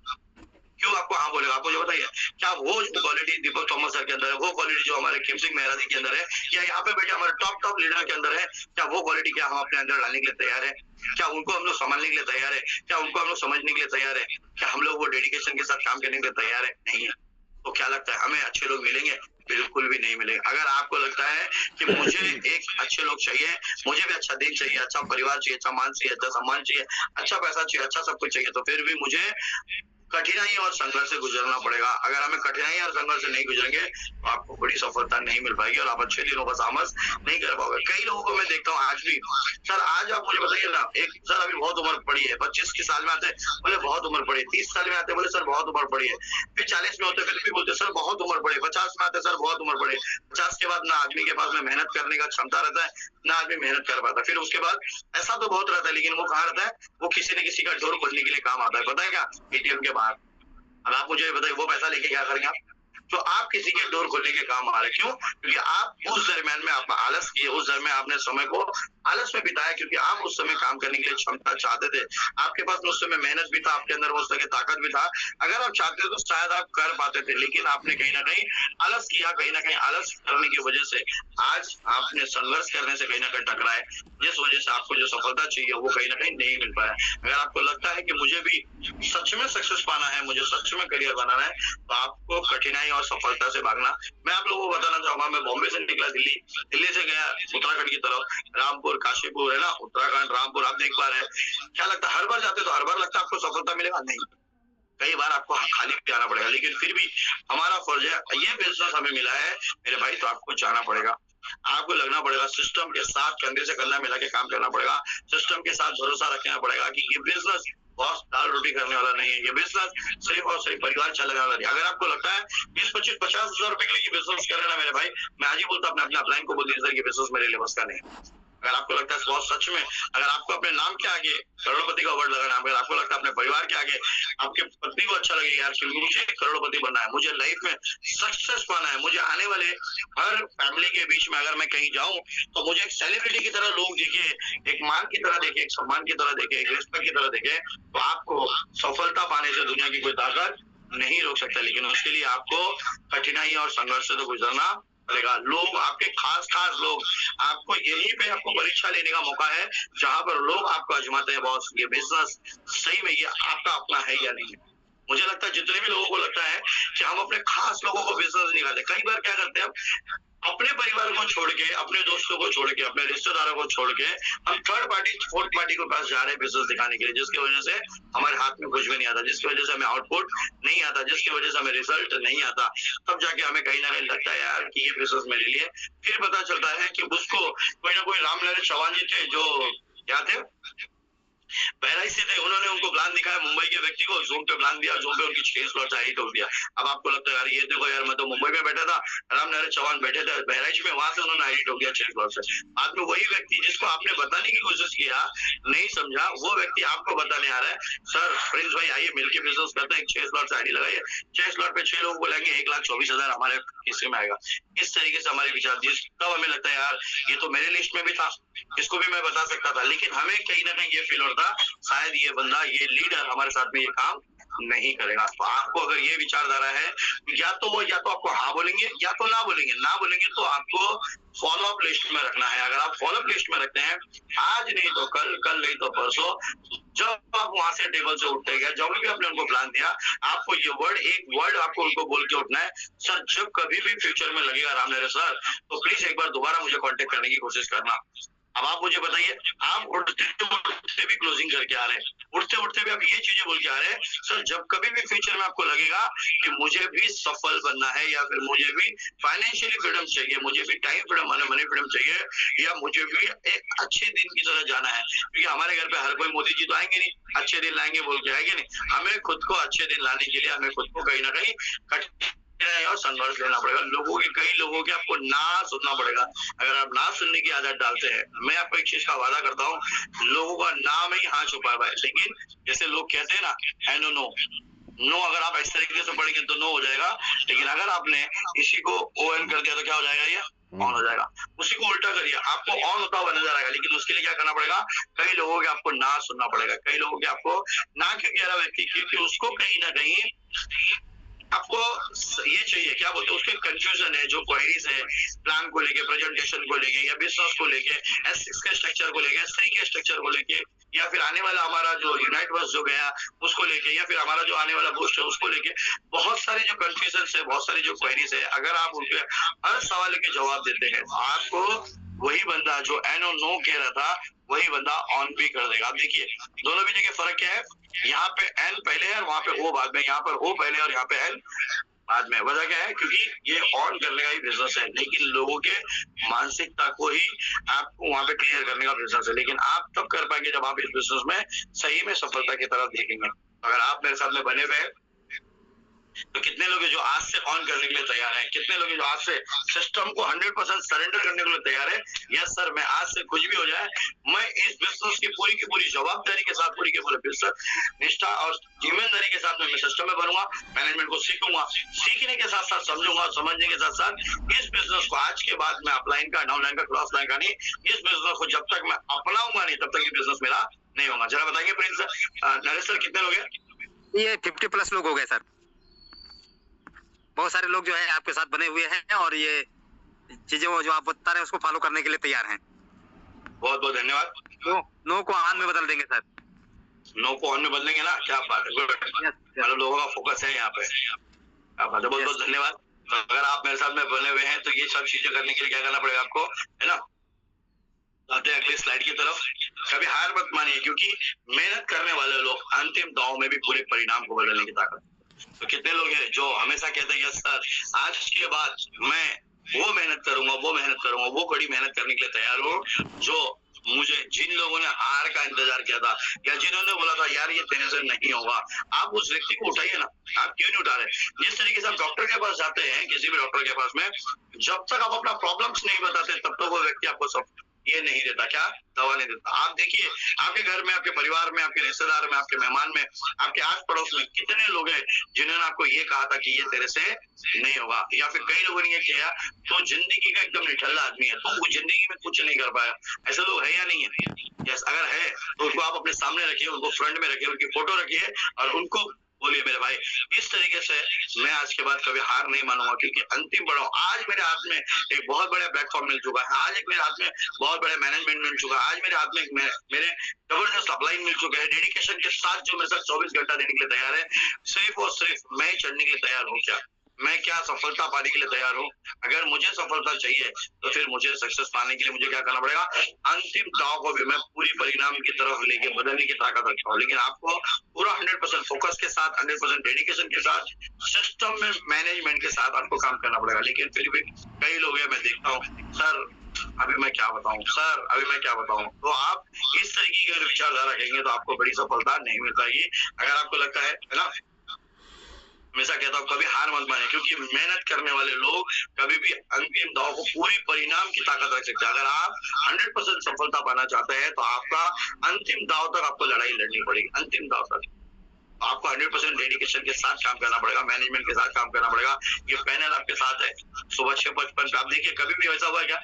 क्यों आपको हाँ बोलेगा? आपको जो बताइए, क्या वो क्वालिटी दीपक तोमर सर के अंदर है, वो क्वालिटी जो हमारे टीम सिंह मेहरा जी के अंदर है, या यहाँ पे बैठे हमारे टॉप लीडर के अंदर है, क्या वो क्वालिटी क्या हम अपने अंदर डालने के लिए तैयार है? क्या उनको हम लोग संभालने के लिए तैयार है? क्या उनको हम लोग समझने के लिए तैयार है? क्या हम लोग वो डेडिकेशन के साथ काम करने के लिए तैयार है? नहीं है। तो क्या लगता है हमें अच्छे लोग मिलेंगे? बिल्कुल भी नहीं मिलेंगे। अगर आपको लगता है कि मुझे एक अच्छे लोग चाहिए, मुझे भी अच्छा दिन चाहिए, अच्छा परिवार चाहिए, अच्छा मान चाहिए, अच्छा सम्मान चाहिए, अच्छा पैसा चाहिए, अच्छा सब कुछ चाहिए, तो फिर भी मुझे कठिनाई और संघर्ष से गुजरना पड़ेगा। अगर हमें कठिनाई और संघर्ष से नहीं गुजरेंगे तो आपको बड़ी सफलता नहीं मिल पाएगी और आप अच्छे दिनों का सामस नहीं कर पाओगे। कई लोगों को मैं देखता हूँ आज भी, सर आज आप मुझे बताइए ना, एक सर अभी बहुत उम्र पड़ी है, 25 की साल में आते बोले बहुत उम्र पड़ी, 30 साल में आते बोले सर बहुत उम्र पड़ी है, फिर 40 में होते फिर भी बोलते सर बहुत उम्र पड़ी, 50 में आते सर बहुत उम्र पड़ी, 50 के बाद ना आदमी के पास में मेहनत करने का क्षमता रहता है, ना आदमी मेहनत कर पाता। फिर उसके बाद ऐसा तो बहुत रहता है, लेकिन वो कहाँ रहता है, वो किसी न किसी का डोर खोलने के लिए काम आता है। पता है क्या? एटीएम के बाहर। अब आप मुझे बताइए वो पैसा लेके क्या करेंगे आप? तो आप किसी के डोर खोलने के काम आ रहे, क्यों? क्योंकि आप उस दरमियान में आप आलस किए, उस दरमियान आपने समय को आलस में बिताया, क्योंकि आप उस समय काम करने के लिए क्षमता चाहते थे, आपके पास उस समय मेहनत भी था, आपके अंदर उस तरह की ताकत भी था। अगर आप चाहते तो शायद आप कर पाते थे, लेकिन आपने कहीं ना कहीं आलस किया, कहीं ना कहीं आलस करने की वजह से आज आपने संघर्ष करने से कहीं ना कहीं टकराए, जिस वजह से आपको जो सफलता चाहिए वो कहीं ना कहीं नहीं मिल पाया। अगर आपको लगता है कि मुझे भी सच में सक्सेस पाना है, मुझे सच में करियर बनाना है, तो आपको कठिनाई और सफलता से भागना। मैं आप लोगों को बताना चाहूंगा, मैं बॉम्बे से निकला दिल्ली से गया उत्तराखंड की तरफ, रामपुर, काशीपुर, है ना, उत्तराखंड, रामपुर, आप देख पा रहे हैं। क्या लगता है हर बार जाते तो हर बार लगता है आपको सफलता मिलेगा? नहीं, कई बार आपको खाली भी जाना पड़ेगा, लेकिन फिर भी हमारा फर्ज है, ये बिजनेस हमें मिला है मेरे भाई, तो आपको जाना पड़ेगा, आपको लगना पड़ेगा, सिस्टम के साथ कंधे से कंधा मिला के काम करना पड़ेगा, सिस्टम के साथ भरोसा रखना पड़ेगा कि ये बिजनेस बॉस दाल रोटी करने वाला नहीं है। ये बिजनेस सिर्फ और सिर्फ परिवार चलाने वाला नहीं। अगर आपको लगता है 20-25-50 हजार रुपए के लिए बिजनेस कर रहे ना मेरे भाई, मैं आज ही बोलता हूं अपने अपलाइन को बोल दीजिए कि बिजनेस मेरे लिए बस का नहीं। अगर आपको लगता है बहुत सच में, अगर आपको अपने नाम के आगे करोड़पति का वर्ड लगाना, अगर आपको लगता है अपने परिवार के आगे आपके पत्नी को अच्छा लगेगा यार कि मुझे करोड़पति बनना है, मुझे लाइफ में सक्सेस पाना है, मुझे आने वाले हर फैमिली के बीच में अगर मैं कहीं जाऊं तो मुझे एक सेलिब्रिटी की तरह लोग देखे, एक मान की तरह देखे, एक सम्मान की तरह देखे, एक रिस्पेक्ट की तरह देखे, तो आपको सफलता पाने से दुनिया की कोई ताकत नहीं रोक सकता। लेकिन उसके लिए आपको कठिनाई और संघर्ष से तो गुजरना पड़ेगा। लोग आपके खास लोग आपको यहीं पे आपको परीक्षा लेने का मौका है, जहां पर लोग आपको आजमाते हैं बॉस ये बिजनेस सही में ये आपका अपना है या नहीं है। मुझे लगता है जितने भी लोगों को लगता है कि हम अपने खास लोगों को बिजनेस निकालते, कई बार क्या करते हैं हम अपने परिवार को छोड़ के, अपने दोस्तों को छोड़ के, अपने रिश्तेदारों को छोड़ के हम थर्ड पार्टी फोर्थ पार्टी के पास जा रहे हैं बिजनेस दिखाने के लिए, जिसकी वजह से हमारे हाथ में कुछ भी नहीं आता, जिसकी वजह से हमें आउटपुट नहीं आता, जिसकी वजह से हमें रिजल्ट नहीं आता। तब जाके हमें कहीं ना कहीं लगता है यार कि ये बिजनेस मेरे लिए। फिर पता चलता है कि उसको कोई ना कोई रामनरेश चौहान जी थे जो क्या थे बहराइच से थे, उन्होंने उनको प्लान दिखाया मुंबई के व्यक्ति को, जूम पे प्लान दिया, जूम पे उनकी 6 स्लॉट आई तोड़ दिया। अब आपको लगता है यार ये देखो यार मैं तो मुंबई में बैठा था, रामनरेश चौहान बैठे थे बहराइच में, वहां से उन्होंने आई तोड़ दिया 6 स्लॉट से। बाद में वही व्यक्ति जिसको आपने बताने की कोशिश किया नहीं समझा, वो व्यक्ति आपको बताने आ रहा है सर प्रिंस भाई आइए मिलकर बिजनेस करते हैं, 6 स्लॉट से आईडी लगाइए, 6 स्लॉट पे 6 लोगों को लेंगे, 1,24,000 हमारे हिस्से में आएगा। इस तरीके से हमारे विचार दिए, तब हमें लगता है यार ये तो मेरे लिस्ट में भी था, इसको भी मैं बता सकता था, लेकिन हमें कहीं ना कहीं ये फील होता शायद ये बंदा ये लीडर हमारे साथ में ये काम नहीं करेगा। तो आपको अगर ये विचारधारा है या तो आपको हाँ बोलेंगे या तो ना बोलेंगे, ना बोलेंगे तो आपको फॉलो अप लिस्ट में रखना है। अगर आप फॉलो अप लिस्ट में रखते हैं आज नहीं तो कल, कल नहीं तो परसों, जब आप वहां से टेबल से उठते गए, जब भी आपने उनको प्लान दिया, आपको ये एक वर्ड आपको उनको बोल के उठना है, सर जब कभी भी फ्यूचर में लगेगा रामनरेश सर तो प्लीज एक बार दोबारा मुझे कांटेक्ट करने की कोशिश करना। अब आप मुझे बताइए, आप उठते उठते भी क्लोजिंग करके आ रहे हैं, उठते उठते भी आप ये चीजें बोल के आ रहे हैं, सर जब कभी भी फ्यूचर में आपको लगेगा कि मुझे भी सफल बनना है या फिर मुझे भी फाइनेंशियली फ्रीडम चाहिए, मुझे भी टाइम फ्रीडम मनी फ्रीडम चाहिए, या मुझे भी एक अच्छे दिन की तरह जाना है, क्योंकि हमारे घर पे हर कोई मोदी जी तो आएंगे नहीं, अच्छे दिन लाएंगे बोल के आएंगे नहीं, हमें खुद को अच्छे दिन लाने के लिए हमें खुद को कहीं ना कहीं और संघर्ष लेना पड़ेगा। कई लोगों के आपको ना सुनना पड़ेगा। अगर आप ना सुनने की आदत डालते हैं, मैं आपको एक चीज का वादा करता हूँ, लोगों का नाम ही हाँ छुपा हुआ है, लेकिन जैसे लोग कहते हैं ना है नो, अगर आप इस तरीके से पढ़ेंगे तो नो हो जाएगा, लेकिन अगर आपने इसी को ON कर दिया तो क्या हो जाएगा, ये ऑन हो जाएगा। उसी को उल्टा करिए, आपको ऑन होता हुआ नजर आएगा, लेकिन उसके लिए क्या करना पड़ेगा, कई लोगों के आपको ना सुनना पड़ेगा, कई लोगों के आपको ना क्यों कह रहा व्यक्ति, क्योंकि उसको कहीं ना कहीं आपको ये चाहिए, क्या बोलते हैं, उसके कंफ्यूजन है, जो क्वेरीज है प्लान को लेके, प्रेजेंटेशन को लेके, या बिजनेस को लेके, S6 के स्ट्रक्चर को लेके, S3 के स्ट्रक्चर को लेके, या फिर आने वाला हमारा जो यूनाइट वर्स जो गया उसको लेके, या फिर हमारा जो आने वाला बूस्ट है उसको लेके, बहुत सारे जो कंफ्यूजन है, बहुत सारी जो क्वेरीज है, अगर आप उनके हर सवाल के जवाब देते हैं, आपको वही बंदा जो एनो नो कह रहा था वही बंदा ऑन भी कर देगा। आप देखिए दोनों भी जगह फर्क क्या है, यहाँ पे एन पहले है और वहां पे ओ बाद में, यहाँ पर ओ पहले और यहाँ पे एन बाद में। वजह क्या है, क्योंकि ये ऑन करने का ही बिजनेस है, लेकिन लोगों के मानसिकता को ही आपको वहां पे क्लियर करने का बिजनेस है, लेकिन आप तब कर पाएंगे जब आप इस बिजनेस में सही में सफलता की तरफ देखेंगे। अगर आप मेरे साथ में बने हुए हैं तो कितने लोग जो आज से ऑन करने के लिए तैयार हैं, कितने लोग जो आज से सिस्टम को 100% सरेंडर करने के लिए तैयार है, यस सर मैं आज से कुछ भी हो जाए मैं इस बिजनेस की पूरी जवाबदारी के साथ, पूरी के पूरे बिजनेस निष्ठा और ईमानदारी के साथ मैं सिस्टम में बनूंगा, मैनेजमेंट को सीखूंगा, सीखने के साथ साथ समझूंगा, समझने के साथ साथ इस बिजनेस को आज के बाद मैं अपलाइन का, डाउनलाइन का, क्रॉस लाइन का नहीं, इस बिजनेस को जब तक मैं अपनाऊंगा नहीं तब तक ये बिजनेस मेरा नहीं होगा। जरा बताइए प्रिंस नरेश सर कितने लोग हैं? ये 50+ लोग हो गए सर, बहुत सारे लोग जो है आपके साथ बने हुए हैं और ये चीजें जो आप बता रहे हैं उसको फॉलो करने के लिए तैयार हैं। बहुत बहुत धन्यवाद। नो को ऑन में बदल देंगे सर, नो को ऑन में बदलेंगे ना, क्या बात है, मतलब लोगों का फोकस है यहाँ पे, क्या बात है, बहुत बहुत धन्यवाद। अगर आप मेरे साथ में बने हुए हैं तो ये सब चीजें करने के लिए क्या करना पड़ेगा आपको, है ना। आते हैं अगली स्लाइड की तरफ। कभी हार मत मानिए, क्योंकि मेहनत करने वाले लोग अंतिम दांव में भी पूरे परिणाम को बदलने की ताकत। तो कितने लोग हैं जो हमेशा कहते हैं यस सर आज के बाद मैं वो मेहनत करूंगा, वो कड़ी मेहनत करने के लिए तैयार हूँ जो मुझे जिन लोगों ने हार का इंतजार किया था या जिन्होंने बोला था यार ये तेरे से नहीं होगा, आप उस व्यक्ति को उठाइए ना। आप क्यों नहीं उठा रहे? जिस तरीके से आप डॉक्टर के पास जाते हैं, किसी भी डॉक्टर के पास में, जब तक आप अपना प्रॉब्लम्स नहीं बताते तब तक वो व्यक्ति आपको सब ये नहीं देता, क्या दवा नहीं देता। आप देखिए आपके घर में, आपके परिवार में, आपके रिश्तेदार में, आपके मेहमान में, आपके आस पड़ोस में कितने लोग हैं जिन्होंने आपको ये कहा था कि ये तेरे से नहीं होगा, या फिर कई लोगों ने ये किया तो जिंदगी का एकदम निठल्ला आदमी है, तो वो जिंदगी में कुछ नहीं कर पाया। ऐसे लोग है या नहीं है? यस, अगर है तो उनको आप अपने सामने रखिए, उनको फ्रंट में रखिए, उनकी फोटो रखिए और उनको बोलिए मेरे भाई इस तरीके से मैं आज के बाद कभी हार नहीं मानूंगा, क्योंकि अंतिम बढ़ाओ आज मेरे हाथ में एक बहुत बड़ा प्लेटफॉर्म मिल चुका है, आज एक मेरे हाथ में बहुत बड़ा मैनेजमेंट मिल चुका है, आज मेरे हाथ में मेरे जबरदस्त अपलाइन मिल चुका है, डेडिकेशन के साथ जो मेरे साथ 24 घंटा देने के लिए तैयार है, सिर्फ और सिर्फ मैं चढ़ने के लिए तैयार हूँ। क्या मैं क्या सफलता पाने के लिए तैयार हूँ? अगर मुझे सफलता चाहिए तो फिर मुझे सक्सेस पाने के लिए मुझे क्या करना पड़ेगा? अंतिम दाव को भी मैं पूरी परिणाम की तरफ लेके बदलने की ताकत रखता हूँ, लेकिन आपको पूरा 100% फोकस के साथ, 100% डेडिकेशन के साथ, सिस्टम में मैनेजमेंट के साथ आपको काम करना पड़ेगा। लेकिन फिर भी कई लोग हैं, मैं देखता हूँ सर अभी मैं क्या बताऊं, सर अभी मैं क्या बताऊं। तो आप इस तरीके की अगर विचारधारा रखेंगे तो आपको बड़ी सफलता नहीं मिल पाएगी। अगर आपको लगता है ना, हमेशा कहता हूँ कभी हार मत माने, क्योंकि मेहनत करने वाले लोग कभी भी अंतिम दाव को पूरी परिणाम की ताकत रख सकते हैं। अगर आप 100% सफलता पाना चाहते हैं तो आपका अंतिम दाव तक आपको लड़ाई लड़नी पड़ेगी, अंतिम दाव तक आपको 100% डेडिकेशन के साथ काम करना पड़ेगा, मैनेजमेंट के साथ काम करना पड़ेगा। ये पैनल आपके साथ है सुबह 6:55 पे। आप देखिए कभी भी ऐसा हुआ क्या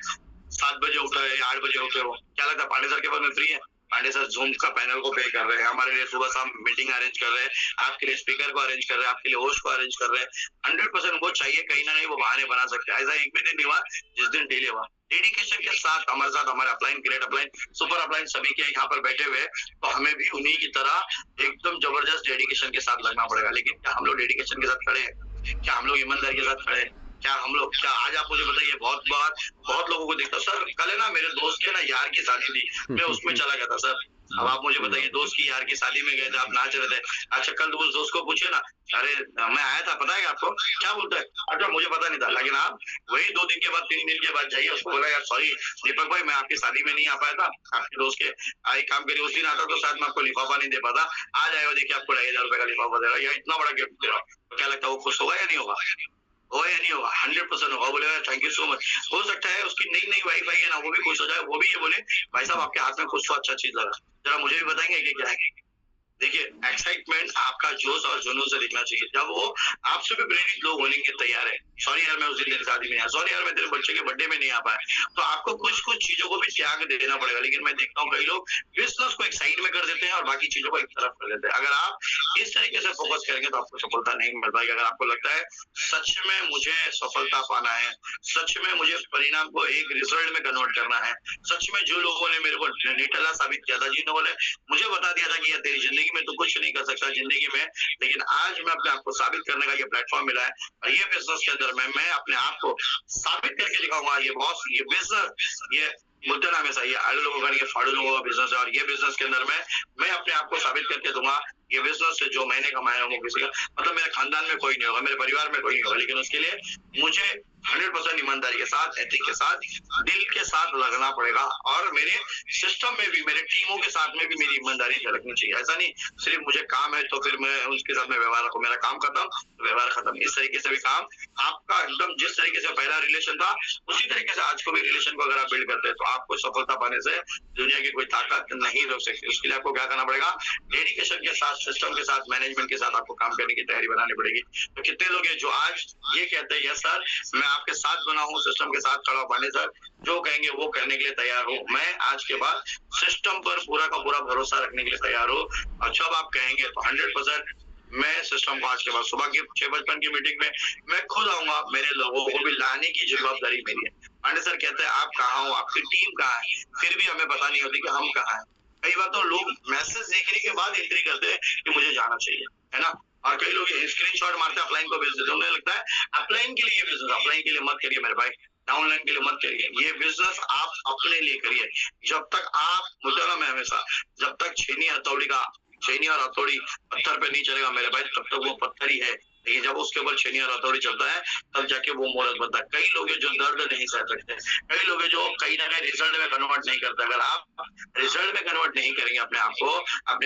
7 बजे उठा है या 8 बजे उठे हो? क्या लगता है पांडे सर के पास में फ्री है? पांडे सर जूम का पैनल को पे कर रहे हैं, हमारे लिए सुबह शाम मीटिंग अरेंज कर रहे हैं, आपके लिए स्पीकर को अरेंज कर रहे हैं, आपके लिए होस्ट को अरेंज कर रहे हैं। 100% वो चाहिए, कहीं ना कहीं वो बहाने बना सकते हैं। ऐसा एक भी दिन नहीं हुआ जिस दिन डिले हुआ। डेडिकेशन के साथ हमारे upline, great upline, super upline सभी के यहाँ पर बैठे हुए, तो हमें भी उन्हीं की तरह एकदम जबरदस्त डेडिकेशन के साथ लगना पड़ेगा। लेकिन क्या हम लोग डेडिकेशन के साथ खड़े हैं? क्या हम लोग ईमानदारी के साथ खड़े हैं? क्या हम लोग, क्या आज आप मुझे बताइए, बहुत लोगों को देखता सर, कल है ना मेरे दोस्त के ना यार की शादी थी, मैं उसमें चला गया था सर। अब आप मुझे बताइए, दोस्त की यार की शादी में गए थे, आप नाच रहे थे, अच्छा कल उस दोस्त को पूछे ना, अरे मैं आया था पता है आपको, क्या बोलता है, अच्छा मुझे पता नहीं था। लेकिन आप वही 2 दिन के बाद 3 दिन के बाद जाइए, उसको बोला यार सॉरी दीपक भाई मैं आपकी शादी में नहीं आ पाया था, आपके दोस्त के आई काम करिए, उस दिन आता तो शायद मैं आपको लिफाफा नहीं दे पाता, आज आए हो देखिए आपको 2,500 रुपए का लिफाफा दे रहा है या इतना बड़ा गिफ्ट दे रहा हूँ। तो क्या लगता है वो खुश होगा या नहीं होगा? होगा या नहीं होगा? 100% होगा। बोलेगा थैंक यू सो मच। हो सकता है उसकी नई वाईफाई है ना, वो भी खुश हो जाए, वो भी ये बोले भाई साहब आपके हाथ में कुछ तो अच्छा चीज लगा, जरा मुझे भी बताएंगे कि क्या है। देखिए एक्साइटमेंट आपका जोश और जुनून से दिखना चाहिए, जब वो आपसे भी प्रेरित लोग होने के तैयार है। सॉरी यार मैं उस दिन तेरी शादी में आया, सॉरी यार मैं तेरे बच्चे के बर्थडे में नहीं आ पाया, तो आपको कुछ चीजों को भी त्याग देना पड़ेगा। लेकिन मैं देखता हूँ कई लोग बिजनेस को एक साइड में कर देते हैं और बाकी चीजों को एक तरफ कर देते हैं। अगर आप इस तरीके से फोकस करेंगे तो आपको सफलता नहीं मिल पाएगी। अगर आपको लगता है सच में मुझे सफलता पाना है, सच में मुझे परिणाम को एक रिजल्ट में कन्वर्ट करना है, सच में जो लोगों ने मेरे को निठल्ला साबित किया था, जिन लोगों ने मुझे बता दिया था कि यार तेरी जिंदगी में तो कुछ नहीं कर सकता जिंदगी में, लेकिन आज मैं अपने आप को साबित करने का ये प्लेटफॉर्म मिला है और ये बिजनेस के अंदर मैं अपने आप को साबित करके दिखाऊंगा। ये बॉस, ये बिजनेस, ये मुद्दा नाम ऐसा, ये आलू लोगों का नहीं, ये फाड़ू लोगों का बिजनेस है और ये बिजनेस के अंदर मैं अपने आप को साबित करके दूंगा। ये बिजनेस से जो मैंने कमाया वो किसी का मतलब मेरे खानदान में कोई नहीं होगा, मेरे परिवार में कोई नहीं होगा, लेकिन उसके लिए मुझे 100% ईमानदारी के साथ, एथिक के साथ, दिल के साथ लगना पड़ेगा और मेरे सिस्टम में भी, मेरे टीमों के साथ में भी मेरी ईमानदारी झलकनी चाहिए। ऐसा नहीं सिर्फ मुझे काम है तो फिर मैं उसके साथ में व्यवहार रखूं, मेरा काम खत्म व्यवहार खत्म, इस तरीके से भी काम आपका एकदम जिस तरीके से पहला रिलेशन था उसी तरीके से आज को भी रिलेशन को अगर आप बिल्ड करते हैं तो आपको सफलता पाने से दुनिया की कोई ताकत नहीं रोक सकती। उसके लिए आपको क्या करना पड़ेगा? डेडिकेशन के साथ, सिस्टम के साथ, मैनेजमेंट के साथ आपको काम करने की तैयारी बनानी पड़ेगी। तो कितने लोग हैं जो आज ये कहते हैं यस सर मैं आपके साथ बना हूँ, सिस्टम के साथ खड़ा पाने सर जो कहेंगे वो करने के लिए तैयार हूँ, मैं आज के बाद सिस्टम पर पूरा का पूरा भरोसा रखने के लिए तैयार हूँ। और जब आप कहेंगे तो 100% मैं सिस्टम को आज के बाद सुबह की 6:55 की मीटिंग में मैं खुद आऊंगा, मेरे लोगों को भी लाने की जवाबदारी मेरी है। पांडे सर कहते हैं आप कहाँ हो, आपकी टीम कहाँ है, फिर भी हमें पता नहीं होती कि हम कहाँ हैं। कई बार तो लोग मैसेज देखने के बाद एंट्री करते हैं कि मुझे जाना चाहिए, है ना, और कई लोग स्क्रीनशॉट मारते हैं अपलाइन को भेज देते हैं। उन्हें लगता है अपलाइन के लिए बिजनेस, अपलाइन के लिए मत करिए मेरे भाई, डाउनलाइन के लिए मत करिए, ये बिजनेस आप अपने लिए करिए। जब तक आप मुद्दा में हमेशा जब तक छेनी और हथौड़ी पत्थर पे नहीं चलेगा मेरे भाई, तब तक वो पत्थर ही है। लेकिन जब उसके ऊपर शनि और हथौड़ी चलता है तब जाके वो मुहूर्त बनता है। कई लोग हैं जो दर्द नहीं सह सकते, कई लोग हैं जो कहीं ना कहीं रिजल्ट में कन्वर्ट नहीं करते। अगर आप रिजल्ट में कन्वर्ट नहीं करेंगे अपने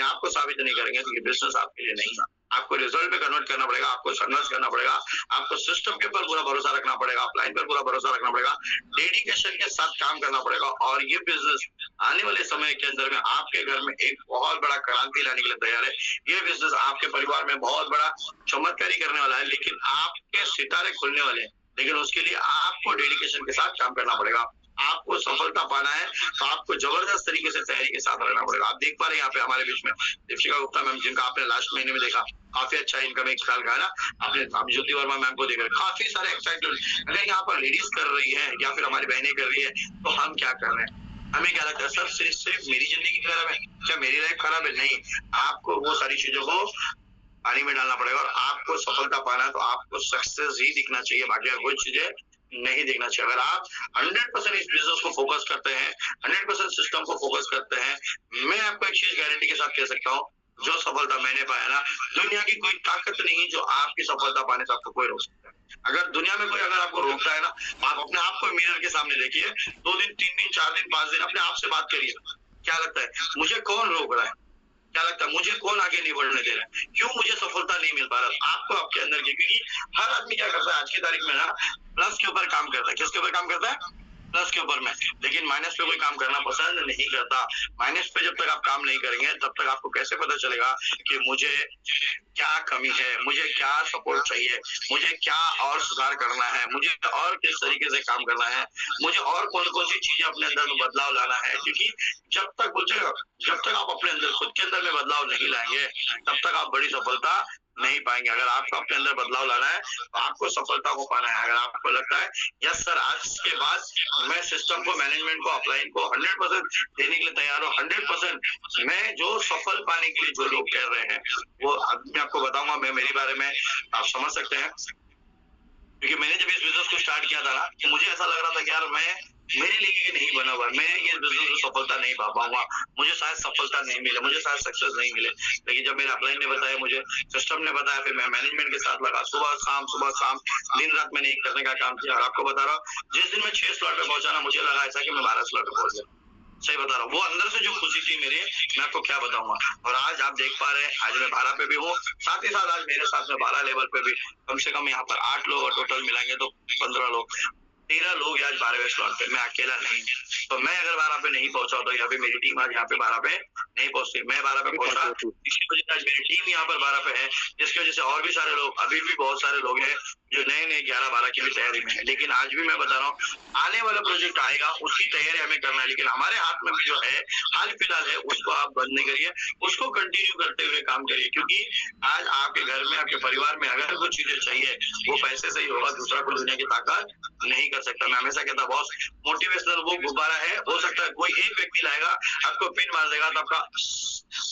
आप को साबित नहीं करेंगे तो ये बिजनेस आपके लिए नहीं है। आपको रिजल्ट में कन्वर्ट करना पड़ेगा, आपको संघर्ष करना पड़ेगा, आपको सिस्टम के ऊपर पूरा भरोसा रखना पड़ेगा, अपलाइन पर पूरा भरोसा रखना पड़ेगा, डेडिकेशन के साथ काम करना पड़ेगा। और ये बिजनेस आने वाले समय के अंदर में आपके घर में एक बहुत बड़ा क्रांति लाने के लिए तैयार है। ये बिजनेस आपके परिवार में बहुत बड़ा चमत्कारी करने वाला है, लेकिन आपके सितारे खुलने वाले हैं। लेकिन उसके लिए आपको डेडिकेशन के साथ काम करना पड़ेगा। आपको सफलता पाना है तो आपको जबरदस्त तरीके से तैयारी के साथ रहना पड़ेगा। आप देख पा रहे हैं यहाँ पे हमारे बीच में दीपिका गुप्ता मैम, जिनका आपने लास्ट महीने में देखा, काफी अच्छा इनकम एक साल का है ना। आपने ज्योति वर्मा मैम को देखा, काफी सारे एक्साइटेड। अगर यहाँ पर लेडीज कर रही है या फिर हमारी बहनें कर रही है तो हम क्या कर रहे हैं? हमें क्या लगता है सर सिर्फ मेरी जिंदगी खराब है क्या, मेरी लाइफ खराब है? नहीं, आपको वो सारी चीजों को पानी में डालना पड़ेगा। और आपको सफलता पाना है तो आपको सक्सेस ही दिखना चाहिए, बाकी कोई चीजें नहीं देखना चाहिए। अगर आप 100% इस बिजनेस को फोकस करते हैं, 100% सिस्टम को फोकस करते हैं, मैं आपको एक चीज गारंटी के साथ कह सकता हूँ, जो सफलता मैंने पाया ना, दुनिया की कोई ताकत नहीं जो आपकी सफलता पाने से आपको कोई रोक सकता है। अगर दुनिया में कोई अगर आपको रोकता है ना, आप अपने आप को मिरर के सामने देखिए, 2 दिन 3 दिन 4 दिन 5 दिन अपने आप से बात करिए, क्या लगता है मुझे कौन रोक रहा है, क्या लगता है मुझे कौन आगे नहीं बढ़ने दे रहा है, क्यों मुझे सफलता नहीं मिल पा रहा? आपको आपके अंदर की, क्योंकि हर आदमी क्या करता है आज की तारीख में ना, प्लस के ऊपर काम करता है। किसके ऊपर काम करता है? प्लस के ऊपर में। लेकिन माइनस पे कोई काम करना पसंद नहीं करता। माइनस पे जब तक आप काम नहीं करेंगे तब तक आपको कैसे पता चलेगा कि मुझे क्या कमी है, मुझे क्या सपोर्ट चाहिए, मुझे क्या और सुधार करना है, मुझे और किस तरीके से काम करना है, मुझे और कौन कौन सी चीजें अपने अंदर में बदलाव लाना है। क्योंकि जब तक आप अपने अंदर खुद के अंदर में बदलाव नहीं लाएंगे तब तक आप बड़ी सफलता नहीं पाएंगे। अगर आपको अपने अंदर बदलाव लाना है तो आपको सफलता को पाना है। अगर आपको लगता है यस सर आज के बाद मैं सिस्टम को, मैनेजमेंट को, अपलाइन को 100% देने के लिए तैयार हूँ, 100% मैं जो सफल पाने के लिए जो लोग कह रहे हैं वो मैं आपको बताऊंगा। मैं मेरे बारे में आप समझ सकते हैं, क्योंकि मैंने जब इस बिजनेस को स्टार्ट किया था ना, तो मुझे ऐसा लग रहा था कि यार मैं मेरे लिए नहीं बना हुआ, मैं ये बिजनेस में सफलता नहीं पा पाऊंगा, मुझे शायद सफलता नहीं मिले, मुझे शायद सक्सेस नहीं मिले। लेकिन जब मेरे अपलाइन ने बताया, मुझे सिस्टम ने बताया, फिर मैं मैनेजमेंट के साथ लगा, सुबह शाम दिन रात मैंने एक करने का काम किया। और आपको बता रहा हूँ, जिस दिन मैं 6 स्लॉट पे पहुंचा ना, मुझे लगा ऐसा कि मैं 12 स्लॉट पे पहुंच गया। सही बता रहा हूँ, वो अंदर से जो खुशी थी मेरे, मैं आपको क्या बताऊंगा। और आज आप देख पा रहे हैं, आज मैं 12 पे भी हूँ, साथ ही साथ आज मेरे साथ में 12 लेवल पे भी कम से कम यहाँ पर 8 लोग, और टोटल मिलाएंगे तो 15 लोग, 13 लोग आज 12वें स्लॉट पे। मैं अकेला नहीं, तो मैं अगर 12 पे नहीं पहुंचा तो या फिर मेरी टीम आज यहाँ पे 12 पे नहीं पहुंचती। मैं 12 पे पहुंचा, इसकी वजह से आज मेरी टीम यहाँ पर 12 पे है, जिसकी वजह से और भी सारे लोग, अभी भी बहुत सारे लोग हैं जो नए 11-12 की भी तैयारी में है। लेकिन आज भी मैं बता रहा हूँ, आने वाला प्रोजेक्ट आएगा, उसकी तैयारी हमें करना है। लेकिन हमारे हाथ में भी जो है हाल फिलहाल है, उसको आप बंद नहीं करिए, उसको कंटिन्यू करते हुए काम करिए। क्योंकि आज आपके घर में, आपके परिवार में अगर कुछ चीजें चाहिए, वो पैसे से ही होगा, दूसरा कोई दुनिया की ताकत नहीं कर सकता। मैं हमेशा कहता बॉस, मोटिवेशनल वो गुब्बारा है, हो सकता है कोई एक व्यक्ति लाएगा, आपको पिन मार देगा तो आपका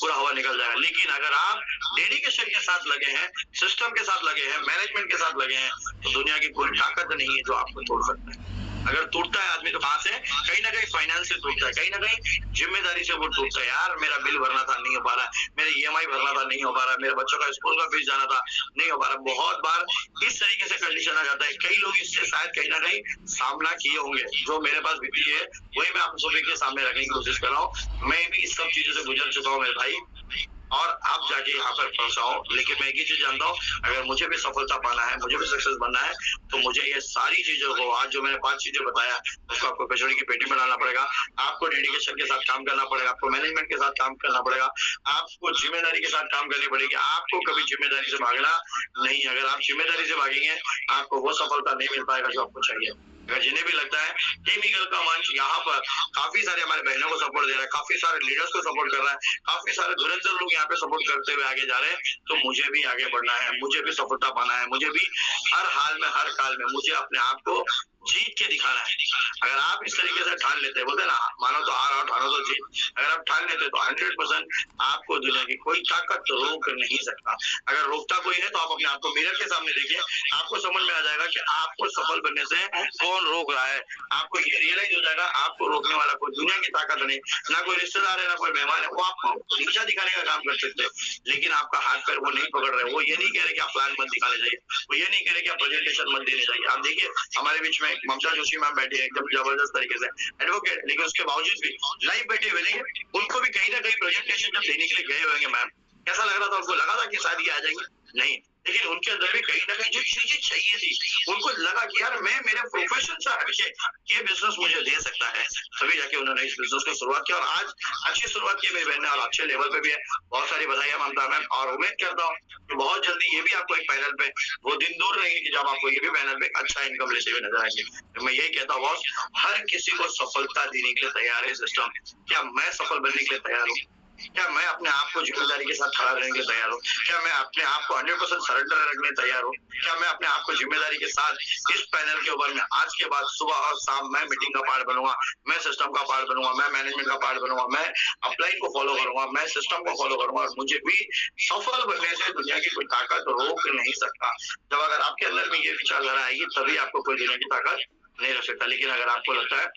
पूरा हवा निकल जाएगा। लेकिन अगर आप डेडिकेशन के साथ लगे हैं, सिस्टम के साथ लगे हैं, मैनेजमेंट के साथ लगे हैं, तो दुनिया की कोई ताकत नहीं है जो आपको तोड़ सकता है। अगर टूटता है आदमी तो कहां से? कहीं ना कहीं फाइनेंस से टूटता है, कहीं ना कहीं जिम्मेदारी से वो टूटता है। यार मेरा बिल भरना था, नहीं हो पा रहा है, मेरे EMI भरना था, नहीं हो पा रहा है, मेरे बच्चों का स्कूल का फीस जाना था, नहीं हो पा रहा। बहुत बार इस तरीके से कंडीशन आ जाता है। कई लोग इससे शायद कहीं ना कहीं सामना किए होंगे, जो मेरे पास बीती है वही मैं आप सभी के सामने रखने की कोशिश कर रहा हूँ। मैं भी इस सब चीजों से गुजर चुका हूँ मेरे भाई, और आप जाके यहाँ पर पहुंचाओ। लेकिन मैं एक ही चीज जानता हूँ, अगर मुझे भी सफलता पाना है, मुझे भी सक्सेस बनना है, तो मुझे ये सारी चीजों को, आज जो मैंने 5 चीजें बताया, उसको आपको कचौड़ी की पेटी में डालना पड़ेगा, आपको डेडिकेशन के साथ काम करना पड़ेगा, आपको मैनेजमेंट के साथ काम करना पड़ेगा, आपको जिम्मेदारी के साथ काम करनी पड़ेगी। आपको कभी जिम्मेदारी से भागना नहीं। अगर आप जिम्मेदारी से भागेंगे, आपको वो सफलता नहीं मिल पाएगा जो आपको चाहिए। अगर जिन्हें भी लगता है टीम ईगल का मंच यहाँ पर काफी सारे हमारे बहनों को सपोर्ट दे रहा है, काफी सारे लीडर्स को सपोर्ट कर रहा है, काफी सारे धुरंधर लोग यहाँ पे सपोर्ट करते हुए आगे जा रहे हैं, तो मुझे भी आगे बढ़ना है, मुझे भी सफलता पाना है, मुझे भी हर हाल में, हर काल में मुझे अपने आप को जीत के दिखाना है। अगर आप इस तरीके से ठान लेते हैं, बोलते ना मानो तो हार और ठानो तो जीत, अगर आप ठान लेते तो 100% आपको दुनिया की कोई ताकत रोक नहीं सकता। अगर रोकता कोई है तो आप अपने आप को मिरर के सामने देखिए, आपको समझ में आ जाएगा कि आपको सफल बनने से कौन रोक रहा है। आपको ये रियलाइज हो जाएगा आपको रोकने वाला कोई दुनिया की ताकत नहीं, ना कोई रिश्तेदार है, ना कोई मेहमान है। वो आपको नीचा दिखाने का काम कर सकते हैं, लेकिन आपका हाथ पैर वो नहीं पकड़ रहे। वो ये नहीं कह रहे कि आप प्लान मत दिखाने जाइए, वो ये नहीं कह रहे कि आप प्रेजेंटेशन मत देने जाइए। आप देखिए हमारे बीच में ममता जोशी मैम बैठी है एकदम जबरदस्त तरीके से, एडवोकेट, लेकिन उसके बावजूद भी लाइव बैठे हुए, लेकिन उनको भी कहीं ना कहीं प्रेजेंटेशन जब देने के लिए गए होंगे मैम, कैसा लग रहा था? उनको लगा था कि शायद ये आ जाएंगे? नहीं, लेकिन उनके अंदर भी कहीं ना कहीं जो चीजें चाहिए थी, उनको लगा कि यार मैं मेरे प्रोफेशन से हटके ये बिजनेस मुझे दे सकता है, तभी जाके उन्होंने इस बिजनेस को शुरुआत किया। और आज अच्छी शुरुआत की मेरी बहन ने और अच्छे लेवल पे भी है। बहुत सारी बधाइयां ममता मैम, और उम्मीद करता हूँ कि बहुत जल्दी ये भी आपको एक पैनल पे, वो दिन दूर नहीं है कि जब आपको ये भी पैनल पे अच्छा इनकम लेते हुए नजर आएंगे। तो मैं यही कहता हूँ बॉस, हर किसी को सफलता देने के लिए तैयार है सिस्टम। क्या मैं सफल बनने के लिए तैयार हूँ? क्या मैं अपने आप को जिम्मेदारी के साथ खड़ा रहने के लिए तैयार हूँ? क्या मैं अपने आप को 100% सरेंडर रखने तैयार हूँ? क्या मैं अपने आप को जिम्मेदारी के साथ इस पैनल के ऊपर में आज के बाद सुबह और शाम मैं मीटिंग का पार्ट बनूंगा, मैं सिस्टम का पार्ट बनूंगा, मैं मैनेजमेंट का पार्ट बनूंगा, मैं अपलाइन को फॉलो करूंगा, मैं सिस्टम को फॉलो करूंगा, और मुझे भी सफल बनने से दुनिया की कोई ताकत रोक नहीं सकता। जब अगर आपके अंदर में ये विचारधारा आएगी तभी आपको कोई दुनिया की ताकत नहीं रख सकता। लेकिन अगर आपको लगता है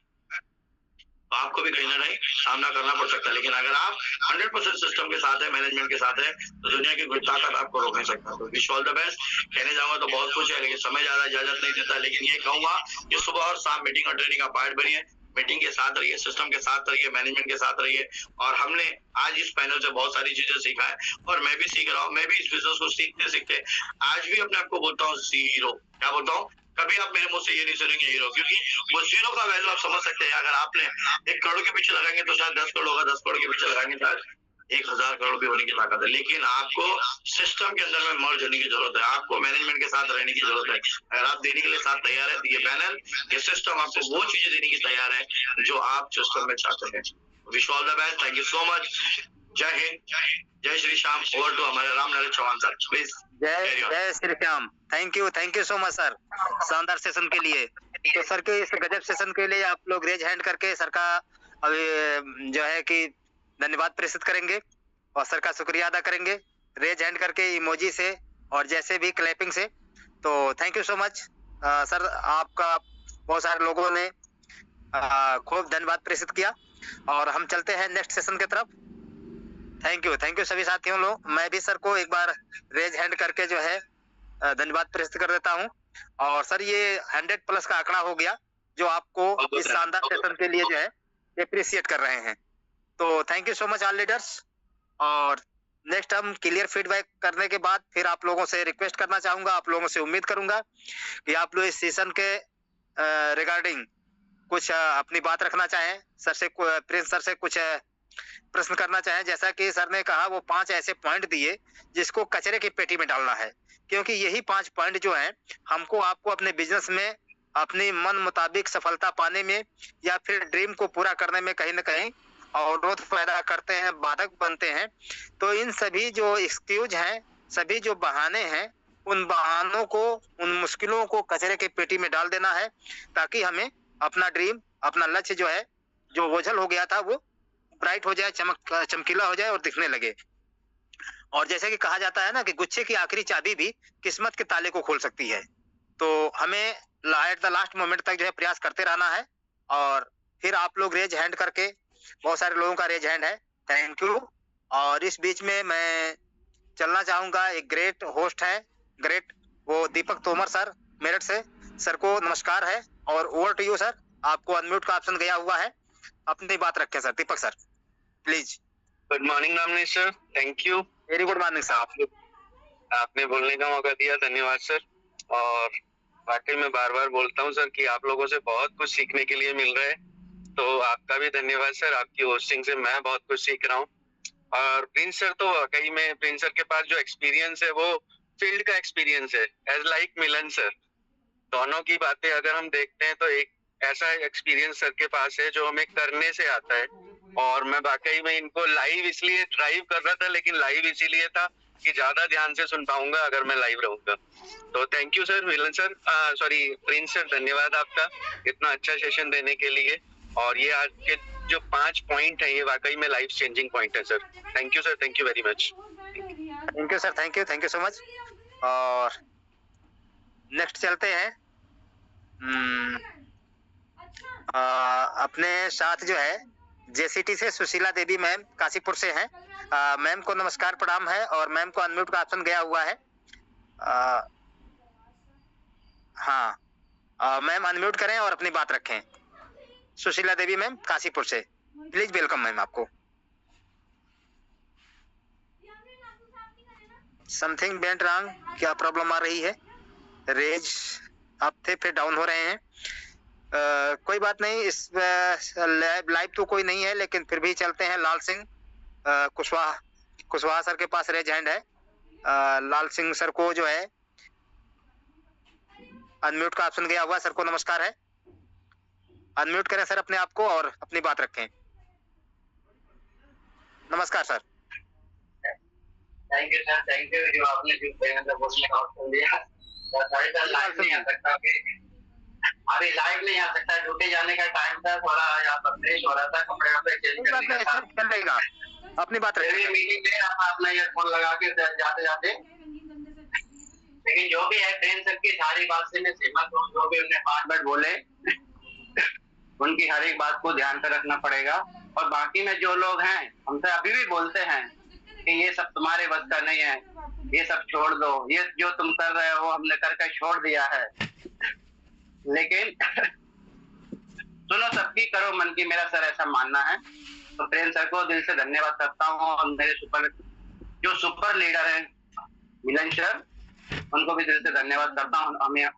तो आपको भी कहीं ना कहीं सामना करना पड़ सकता है। लेकिन अगर आप 100% सिस्टम के साथ है, मैनेजमेंट के साथ है, तो दुनिया की कोई ताकत आपको रोक नहीं सकता। तो विश ऑल द बेस्ट। कहने जाऊंगा तो बहुत कुछ है, लेकिन समय ज्यादा इजाजत नहीं देता। लेकिन ये कहूंगा कि सुबह और शाम मीटिंग और ट्रेनिंग का पार्ट बनिए, मीटिंग के साथ रहिए, सिस्टम के साथ रहिए, मैनेजमेंट के साथ रहिए। और हमने आज इस पैनल से बहुत सारी चीजें सीखा है, और मैं भी सीख रहा हूँ। मैं भी इस बिजनेस को सीखते सीखते आज भी अपने आप को बोलता हूँ जीरो। क्या बोलता हूँ? कभी आप मेरे मुंह से ये नहीं सुनेंगे हीरो, क्योंकि वो जीरो का वैल्यू आप समझ सकते हैं। अगर आपने 1 करोड़ के पीछे लगाएंगे तो शायद 10 करोड़ होगा, 10 करोड़ के पीछे लगाएंगे शायद 1000 करोड़ भी होने की ताकत है। लेकिन आपको सिस्टम के अंदर में मर्ज होने की जरूरत है, आपको मैनेजमेंट के साथ रहने की जरूरत है। अगर आप देने के लिए साथ तैयार है तो ये पैनल, ये सिस्टम आपको वो चीजें देने की तैयार है जो आप सिस्टम में चाहते हैं। Wish all the best. Thank you so much. जय हिंद, जय श्री श्याम। ओवर टू हमारे राम नरेश चौहान सर, प्लीज। जय Shri Shyam. Thank you so much sir, शानदार सेशन के लिए। तो सर के इस गजब सेशन के लिए आप लोग रेज हैंड करके सर का अभी जो है कि धन्यवाद प्रेषित करेंगे और सर का शुक्रिया अदा करेंगे रेज हैंड करके, इमोजी से और जैसे भी क्लैपिंग से। तो thank you so much sir, आपका बहुत सारे लोगों ने खूब धन्यवाद प्रेषित किया। और हम चलते हैं नेक्स्ट सेशन की तरफ। थैंक यू सभी साथियों लोग। मैं भी सर को एक बार रेज हैंड करके जो है धन्यवाद प्रेषित कर देता हूं। और सर ये 100+ का आंकड़ा हो गया जो आपको इस शानदार सेशन के लिए जो है अप्रिशिएट कर रहे हैं। तो thank you so much all leaders. और नेक्स्ट हम क्लियर फीडबैक करने के बाद फिर आप लोगों से रिक्वेस्ट करना चाहूंगा, आप लोगों से उम्मीद करूंगा कि आप लोग इस सेशन के रिगार्डिंग कुछ अपनी बात रखना चाहें, सर से प्रिंस सर से कुछ प्रश्न करना चाहें। जैसा कि सर ने कहा वो 5 ऐसे पॉइंट दिए जिसको कचरे की पेटी में डालना है, क्योंकि यही 5 पॉइंट जो हैं हमको आपको अपने बिजनेस में अपनी मन मुताबिक सफलता पाने में या फिर ड्रीम को पूरा करने में कहीं ना कहीं अवरोध पैदा करते हैं, बाधक बनते हैं। तो इन सभी जो एक्सक्यूज हैं, सभी जो बहाने हैं, उन बहानों को, उन मुश्किलों को कचरे की पेटी में डाल देना है, ताकि हमें अपना ड्रीम, अपना लक्ष्य जो है, जो ओझल हो गया था, वो ब्राइट हो जाए, चमकीला हो जाए और दिखने लगे। और जैसे कि कहा जाता है ना कि गुच्छे की आखिरी चाबी भी किस्मत के ताले को खोल सकती है। तो हमें एट द लास्ट मोमेंट तक जो है प्रयास करते रहना है। और फिर आप लोग रेज हैंड करके, बहुत सारे लोगों का रेज हैंड है, थैंक यू। और इस बीच में मैं चलना चाहूंगा, एक ग्रेट होस्ट है, ग्रेट, वो दीपक तोमर सर मेरठ से। सर को नमस्कार है और ओवर टू यू सर। आपको अनम्यूट का ऑप्शन गया हुआ है, अपनी बात रखें sir. Deepak sir please. Good morning Namnesh sir, thank you. Very good morning sir. आपने बोलने का मौका दिया, धन्यवाद सर। और वाकई में बार बार बोलता हूँ सर कि आप लोगों से बहुत कुछ सीखने के लिए मिल रहा है, तो आपका भी धन्यवाद सर। आपकी होस्टिंग से मैं बहुत कुछ सीख रहा हूँ। और प्रिंस सर तो वाकई में, प्रिंस सर के पास जो एक्सपीरियंस है वो फील्ड का एक्सपीरियंस है, एज लाइक मिलन सर। दोनों की बातें अगर हम देखते हैं तो एक ऐसा एक्सपीरियंस सर के पास है जो हमें करने से आता है। और मैं वाकई में इनको लाइव इसलिए ड्राइव कर रहा था, लेकिन लाइव इसीलिए था आपकी ज्यादा ध्यान से सुन पाऊंगा अगर मैं लाइव रहूंगा। तो thank you sir, Milan sir, sorry Prince sir, धन्यवाद आपका इतना अच्छा सेशन देने के लिए। और ये आज के जो 5 पॉइंट है ये वाकई में लाइफ चेंजिंग पॉइंट है sir. Thank you sir, thank you very much. Thank you sir, thank you so much. और नेक्स्ट चलते हैं। अपने साथ जो है जेसीटी से सुशीला देवी मैम काशीपुर से हैं। मैम को नमस्कार प्रणाम है और मैम को अनम्यूट का ऑप्शन गया हुआ है। हाँ, मैम अनम्यूट करें और अपनी बात रखें। सुशीला देवी मैम काशीपुर से, प्लीज वेलकम मैम आपको। समथिंग वेंट रॉन्ग, क्या प्रॉब्लम आ रही है? रेज आप थे फिर डाउन हो रहे हैं। कोई बात नहीं, इस लाइव तो कोई नहीं है, लेकिन फिर भी चलते हैं। लाल सिंह कुशवाहा सर के पास रेज हैंड है। लाल सिंह सर को जो है अनम्यूट का ऑप्शन गया हुआ। सर को नमस्कार है, अनम्यूट करें सर अपने आप को और अपनी बात रखें। नमस्कार sir. Thank you sir, thank you जो आपने जो बोलने का ऑप्शन दिया। लाइव नहीं आ सकता, अभी लाइव नहीं आ सकता, ड्यूटी जाने का टाइम था, थोड़ा यहाँ पर फ्रेश हो रहा था, कपड़े वपड़े चेंज करने का था। अपनी बात रखिए। मीटिंग में आप अपना ईयरफोन लगा के जाते जाते, लेकिन जो भी है फ्रेंड सबकी सारी बात से मैं सहमत हूँ। जो भी उन्हें 5 मिनट बोले उनकी हर एक बात को ध्यान से रखना पड़ेगा। और बाकी में जो लोग हैं हमसे अभी भी बोलते हैं कि ये सब तुम्हारे बस का नहीं है, ये सब छोड़ दो, ये जो तुम कर रहे हो हमने करके छोड़ दिया है। लेकिन सुनो, सबकी करो मन की, मेरा सर ऐसा मानना है। तो प्रेम सर को दिल से धन्यवाद करता हूँ और मेरे सुपर लीडर हैं मिलन सर, उनको भी दिल से धन्यवाद करता हूँ। हमें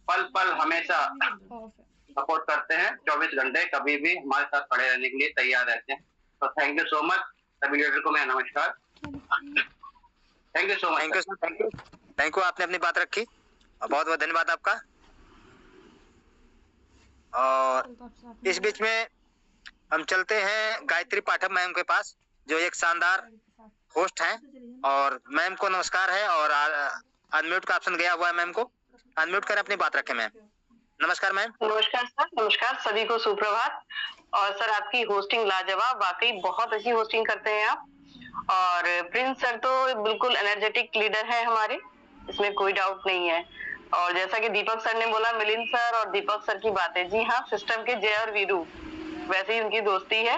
पल पल हमेशा सपोर्ट करते हैं, 24 घंटे कभी भी हमारे साथ खड़े रहने के लिए तैयार रहते हैं। तो थैंक यू सो मच सभी लीडर को, मैं नमस्कार, thank you so much. Thank you sir, thank you, आपने अपनी बात रखी, बहुत बहुत धन्यवाद आपका। और इस बीच में हम चलते हैं गायत्री पाठक मैम के पास, जो एक शानदार होस्ट हैं। और मैम को नमस्कार है और अनम्यूट का ऑप्शन गया हुआ है। मैम को अनम्यूट कर अपनी बात रखें। मैम नमस्कार। मैम नमस्कार सर, नमस्कार सभी को, सुप्रभात। और सर आपकी होस्टिंग लाजवाब, वाकई बहुत अच्छी होस्टिंग करते हैं आप। और प्रिंस सर तो बिल्कुल एनर्जेटिक लीडर है हमारे, इसमें कोई डाउट नहीं है। और जैसा कि दीपक सर ने बोला, मिलिंद सर और दीपक सर की बातें, जी हाँ, सिस्टम के जय और वीरू वैसे ही उनकी दोस्ती है।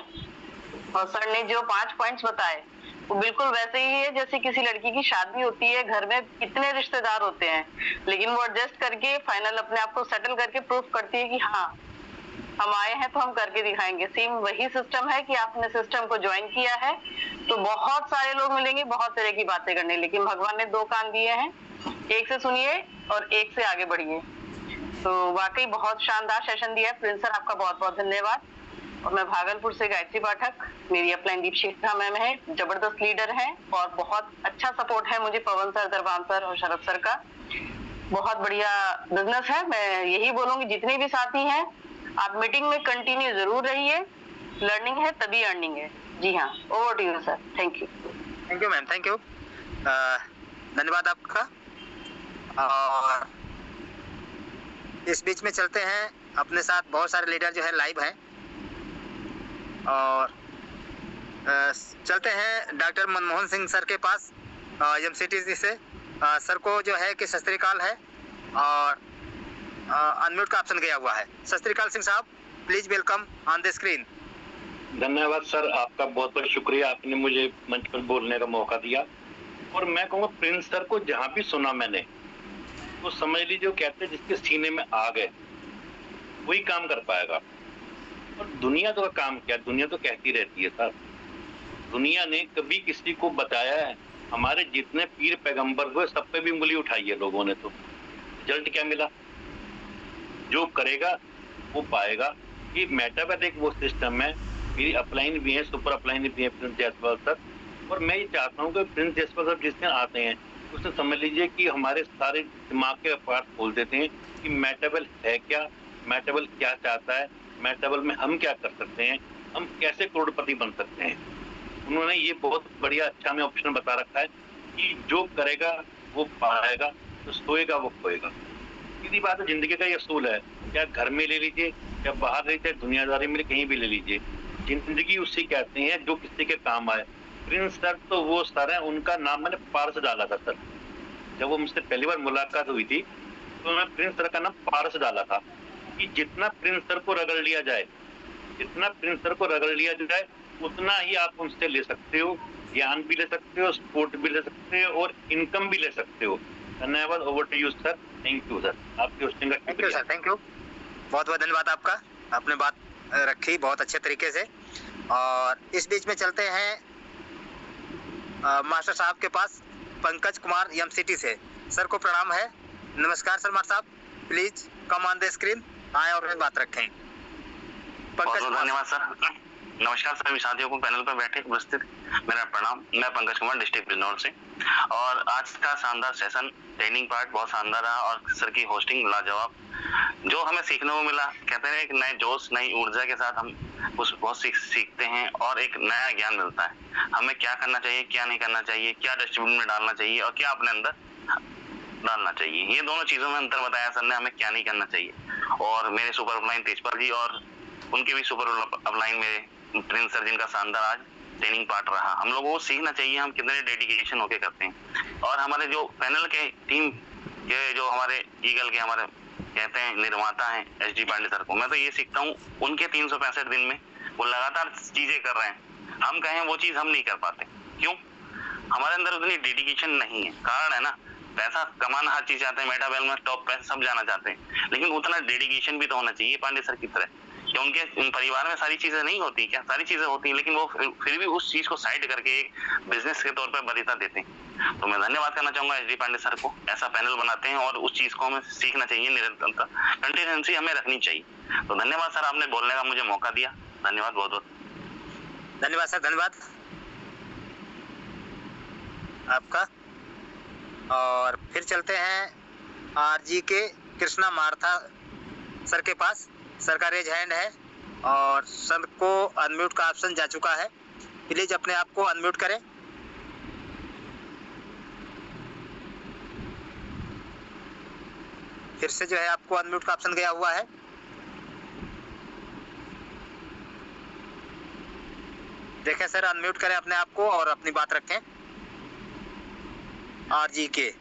और सर ने जो 5 पॉइंट्स बताए वो बिल्कुल वैसे ही है जैसे किसी लड़की की शादी होती है, घर में कितने रिश्तेदार होते हैं, लेकिन वो एडजस्ट करके फाइनल अपने आप को सेटल करके प्रूफ करती है कि हाँ हम आए हैं तो हम करके दिखाएंगे। सेम वही सिस्टम है कि आपने सिस्टम को ज्वाइन किया है तो बहुत सारे लोग मिलेंगे बहुत तरह की बातें करने, लेकिन भगवान ने 2 कान दिए हैं, एक से सुनिए और एक से आगे बढ़िए। तो वाकई बहुत शानदार सेशन दिया है प्रिंस सर, आपका बहुत बहुत धन्यवाद। और मैं भागलपुर से गायत्री पाठक, मेरी अपलाइन दीपशिखा मैम है, जबरदस्त लीडर है और बहुत अच्छा सपोर्ट है मुझे पवन सर, दरबान सर और शरद सर का। बहुत बढ़िया बिजनेस है। मैं यही बोलूंगी जितने भी साथी हैं आप मीटिंग में कंटिन्यू जरूर रहिए, लर्निंग है तभी अर्निंग है। जी हाँ, over to you sir, thank you. Thank you ma'am, thank you, धन्यवाद आपका। और इस बीच में चलते हैं, अपने साथ बहुत सारे लीडर जो है लाइव हैं। और चलते हैं डॉक्टर मनमोहन सिंह सर के पास एमसीटीसी से। सर को जो है कि सत श्री अकाल है और अनम्यूट का ऑप्शन गया हुआ है। सत श्री अकाल सिंह साहब, please welcome on the screen. धन्यवाद सर, आपका बहुत बहुत शुक्रिया, आपने मुझे मंच पर बोलने का मौका दिया। और मैं कहूँगा प्रिंस सर को जहाँ भी सुना मैंने, तो समझ लीजिए कहते जिसके सीने में आग है वही काम कर पाएगा। और दुनिया तो का काम क्या, दुनिया तो कहती रहती है सर, दुनिया ने कभी किसी को बताया है? हमारे जितने पीर पैगंबर हुए सब पे भी उंगली उठाई है लोगों ने, तो रिजल्ट क्या मिला? जो करेगा वो पाएगा। ये मेटावर्स एक वो सिस्टम है, मेरी अपलाइन भी है, सुपर अपलाइन भी है प्रिंस जायसवाल सर। और मैं ये चाहता हूँ कि प्रिंस जायसवाल सर जिस दिन आते हैं उसने समझ लीजिए कि हमारे सारे दिमाग के पार्ट खोल देते हैं कि मेटावर्स है क्या, मेटावर्स क्या चाहता है, मेटावर्स में हम क्या कर सकते हैं, हम कैसे करोड़पति बन सकते हैं। उन्होंने ये बहुत बढ़िया अच्छा में ऑप्शन बता रखा है। कि जो करेगा वो पाएगा, जो सोएगा वो खोएगा। सीधी बात है, जिंदगी का ये असूल है, क्या घर में ले लीजिए, क्या बाहर ले लीजिए, दुनियादारी में कहीं भी ले लीजिए, जिंदगी उसी कहते हैं जो किसी के काम आए। प्रिंस सर तो वो सर है, उनका नाम मैंने पारस डाला था सर। जब वो मुझसे पहली बार मुलाकात हुई थी तो मैं प्रिंस सर का नाम पारस डाला था कि जितना प्रिंस सर को रगड़ लिया जाए, जितना प्रिंस सर को रगड़ लिया जाए उतना ही आप उनसे ले सकते हो, ज्ञान भी ले सकते हो, सपोर्ट भी ले सकते हो और इनकम भी ले सकते हो। धन्यवाद। Over to you sir. Thank you sir, आपकी होस्टिंग का thank you sir, thank you, बहुत बहुत धन्यवाद आपका, आपने बात रखी बहुत अच्छे तरीके से। और इस बीच में चलते हैं मास्टर साहब के पास, पंकज कुमार एमसीटी से। सर को प्रणाम है। नमस्कार सर मास्टर साहब, please come on the screen, आए और बात रखें। बहुत बहुत धन्यवाद सर। नमस्कार सभी साथियों को, पैनल पर बैठे उपस्थित मेरा प्रणाम। मैं पंकज कुमार, डिस्ट्रिक्ट बिजनौर से। और आज का शानदार सेशन, ट्रेनिंग पार्ट बहुत शानदार रहा और सर की होस्टिंग लाजवाब। जो हमें सीखने को मिला, कहते हैं एक नए जोश, नई ऊर्जा के साथ हम कुछ बहुत सीखते हैं और एक नया ज्ञान मिलता है। हमें क्या करना चाहिए, क्या नहीं करना चाहिए, क्या डस्टबिन में डालना चाहिए और क्या अपने अंदर डालना चाहिए, ये दोनों चीजों में अंतर बताया सर ने, हमें क्या नहीं करना चाहिए। और मेरे सुपर अपलाइन तेजपाल जी और उनके भी सुपर अपलाइन मेरे प्रिंस सर, जिनका शानदार आज ट्रेनिंग पार्ट रहा। हम लोगों को सीखना चाहिए हम कितने डेडिकेशन होके करते हैं। और हमारे जो पैनल के टीम के, जो हमारे ईगल के हमारे कहते हैं निर्माता हैं एसडी पांडे सर को, मैं तो ये सीखता हूँ उनके 365 दिन में वो लगातार चीजें कर रहे हैं। हम कहें वो चीज हम नहीं कर पाते, क्यों? हमारे अंदर उतनी डेडिकेशन नहीं है। कारण है ना, पैसा कमाना हर चीज चाहते हैं, मेटाबेल में टॉप पे सब जाना चाहते हैं, लेकिन उतना डेडिकेशन भी तो होना चाहिए पांडे सर की तरह। कि उनके परिवार में सारी चीजें नहीं होती, क्या सारी चीजें होती हैं, लेकिन वो फिर भी उस चीज को साइड करके एक बिजनेस के तौर पर वरीयता देते हैं। तो मैं धन्यवाद करना चाहूंगा एसडी पांडे सर को, ऐसा पैनल बनाते हैं और उस चीज को हमें सीखना चाहिए, निरंतरता कंटिन्यूएंसी हमें रखनी चाहिए। तो धन्यवाद सर, आपने बोलने का मुझे मौका दिया, धन्यवाद, बहुत बहुत धन्यवाद सर, धन्यवाद आपका। और फिर चलते हैं आरजी के कृष्णा मार्था सर के पास। सर का रेज हैंड है और सर को अनम्यूट का ऑप्शन जा चुका है, प्लीज अपने आप को अनम्यूट करें। फिर से जो है आपको अनम्यूट का ऑप्शन गया हुआ है। देखें सर, अनम्यूट करें अपने आप को और अपनी बात रखें। आरजी के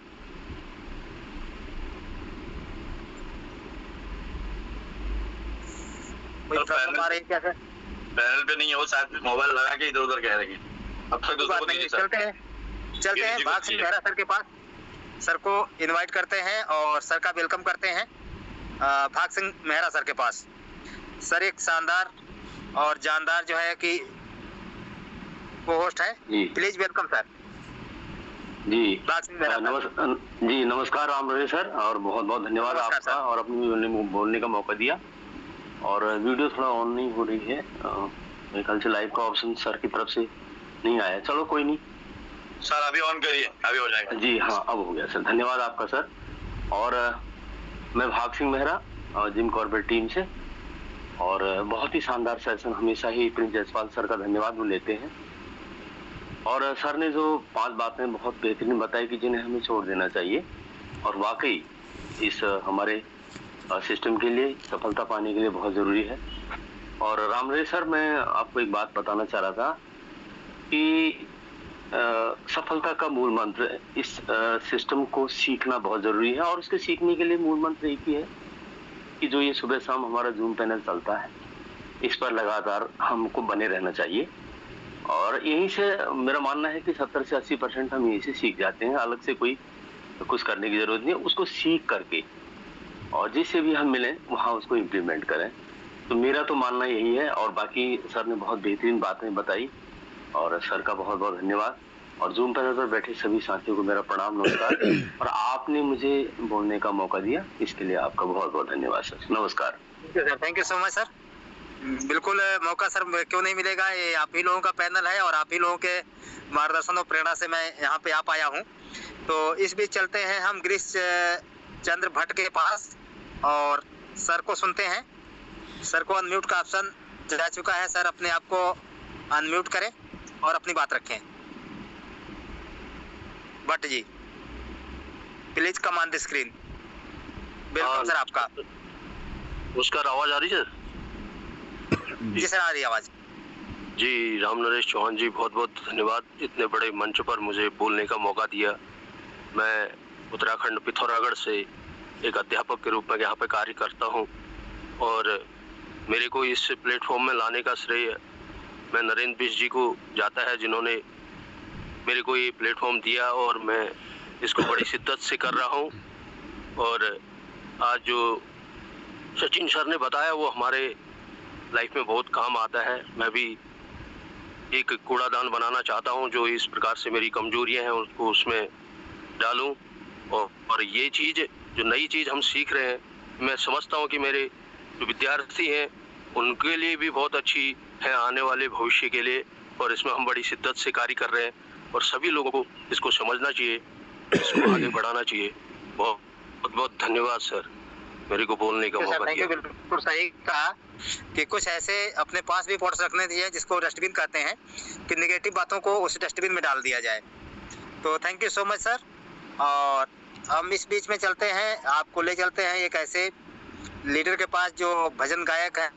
कोई प्रॉब्लम आ रही है क्या सर? पैनल पे नहीं है वो, शायद मोबाइल लगा के इधर उधर कह रहे हैं। अब तक बात नहीं, चलते हैं भाग सिंह मेहरा सर के पास। सर को इनवाइट करते हैं और सर का वेलकम करते हैं भाग सिंह मेहरा सर के पास। सर एक शानदार और जानदार जो है कि वो होस्ट है, प्लीज वेलकम सर। जी नमस्कार राम रहे सर, और बहुत बहुत धन्यवाद आपका और अपनी बोलने का मौका दिया। और वीडियो थोड़ा ऑन नहीं हो रही है, मेरे ख्याल से लाइव का ऑप्शन सर की तरफ से नहीं आया। चलो कोई नहीं सर, अभी ऑन करिए, अभी हो जाएगा। जी हाँ, अब हो गया सर, धन्यवाद आपका सर। और मैं भाग Singh Mehra, gym corporate team से। और बहुत ही शानदार सेशन, हमेशा ही प्रिंस जायसवाल सर का धन्यवाद लेते हैं। और सर ने जो 5 बातें बहुत बेहतरीन बताई कि जिन्हें हमें छोड़ देना चाहिए, और वाकई इस हमारे सिस्टम के लिए सफलता पाने के लिए बहुत जरूरी है। और रामरे सर, मैं आपको एक बात बताना चाह रहा था कि सफलता का मूल मंत्र, इस सिस्टम को सीखना बहुत जरूरी है। और उसके सीखने के लिए मूल मंत्र एक ही है कि जो ये सुबह शाम हमारा जूम पैनल चलता है, इस पर लगातार हमको बने रहना चाहिए। और यहीं से मेरा मानना है कि 70 से 80% हम यहीं से सीख जाते हैं, अलग से कोई कुछ करने की जरूरत नहीं है। उसको सीख करके और जिससे भी हम मिलें वहाँ उसको इम्प्लीमेंट करें। तो मेरा तो मानना यही है। और बाकी सर ने बहुत बेहतरीन बातें बताई और सर का बहुत बहुत धन्यवाद। और जूम पैनल पर बैठे सभी साथियों को मेरा प्रणाम, नमस्कार। और आपने मुझे बोलने का मौका दिया, इसके लिए आपका बहुत बहुत धन्यवाद सर। नमस्कार। Thank you so much sir. बिल्कुल मौका सर क्यों नहीं मिलेगा, ये आप ही लोगों का पैनल है और आप ही लोगों के मार्गदर्शन और प्रेरणा से मैं यहाँ पे आ पाया हूँ। तो इस बीच चलते हैं हम गिरीश चंद्र भट्ट के पास और सर को सुनते हैं। सर को अनम्यूट का ऑप्शन जा चुका है, सर अपने आप को अनम्यूट करें और अपनी बात रखें। Bhatt ji, please come on the screen. Welcome sir आपका। उसका आवाज आ रही है? जी सर, आ रही है आवाज। जी, राम नरेश चौहान जी, बहुत बहुत धन्यवाद इतने बड़े मंच पर मुझे बोलने का मौका दिया। मैं उत्तराखंड पिथौरागढ़ से एक अध्यापक के रूप में यहाँ पे कार्य करता हूँ और मेरे को इस प्लेटफॉर्म में लाने का श्रेय मैं नरेंद्र बिष्ट जी को जाता है, जिन्होंने मेरे को ये प्लेटफॉर्म दिया और मैं इसको बड़ी शिद्दत से कर रहा हूँ। और आज जो सचिन सर ने बताया वो हमारे लाइफ में बहुत काम आता है। मैं भी एक कूड़ादान बनाना चाहता हूं जो इस प्रकार से मेरी कमजोरियां हैं उसको उसमें डालूं और ये चीज़ जो नई चीज़ हम सीख रहे हैं, मैं समझता हूं कि मेरे जो विद्यार्थी हैं उनके लिए भी बहुत अच्छी है आने वाले भविष्य के लिए, और इसमें हम बड़ी शिद्दत से कार्य कर रहे हैं और सभी लोगों को इसको समझना चाहिए, इसको आगे बढ़ाना चाहिए। बहुत बहुत धन्यवाद सर, मेरे को बोलने का मौका दिया। बिल्कुल सही कहा कि कुछ ऐसे अपने पास भी पॉट्स रखने दिए जिसको डस्टबिन कहते हैं कि नेगेटिव बातों को उस डस्टबिन में डाल दिया जाए। तो thank you so much sir. और हम इस बीच में चलते हैं, आपको ले चलते हैं एक ऐसे लीडर के पास जो भजन गायक है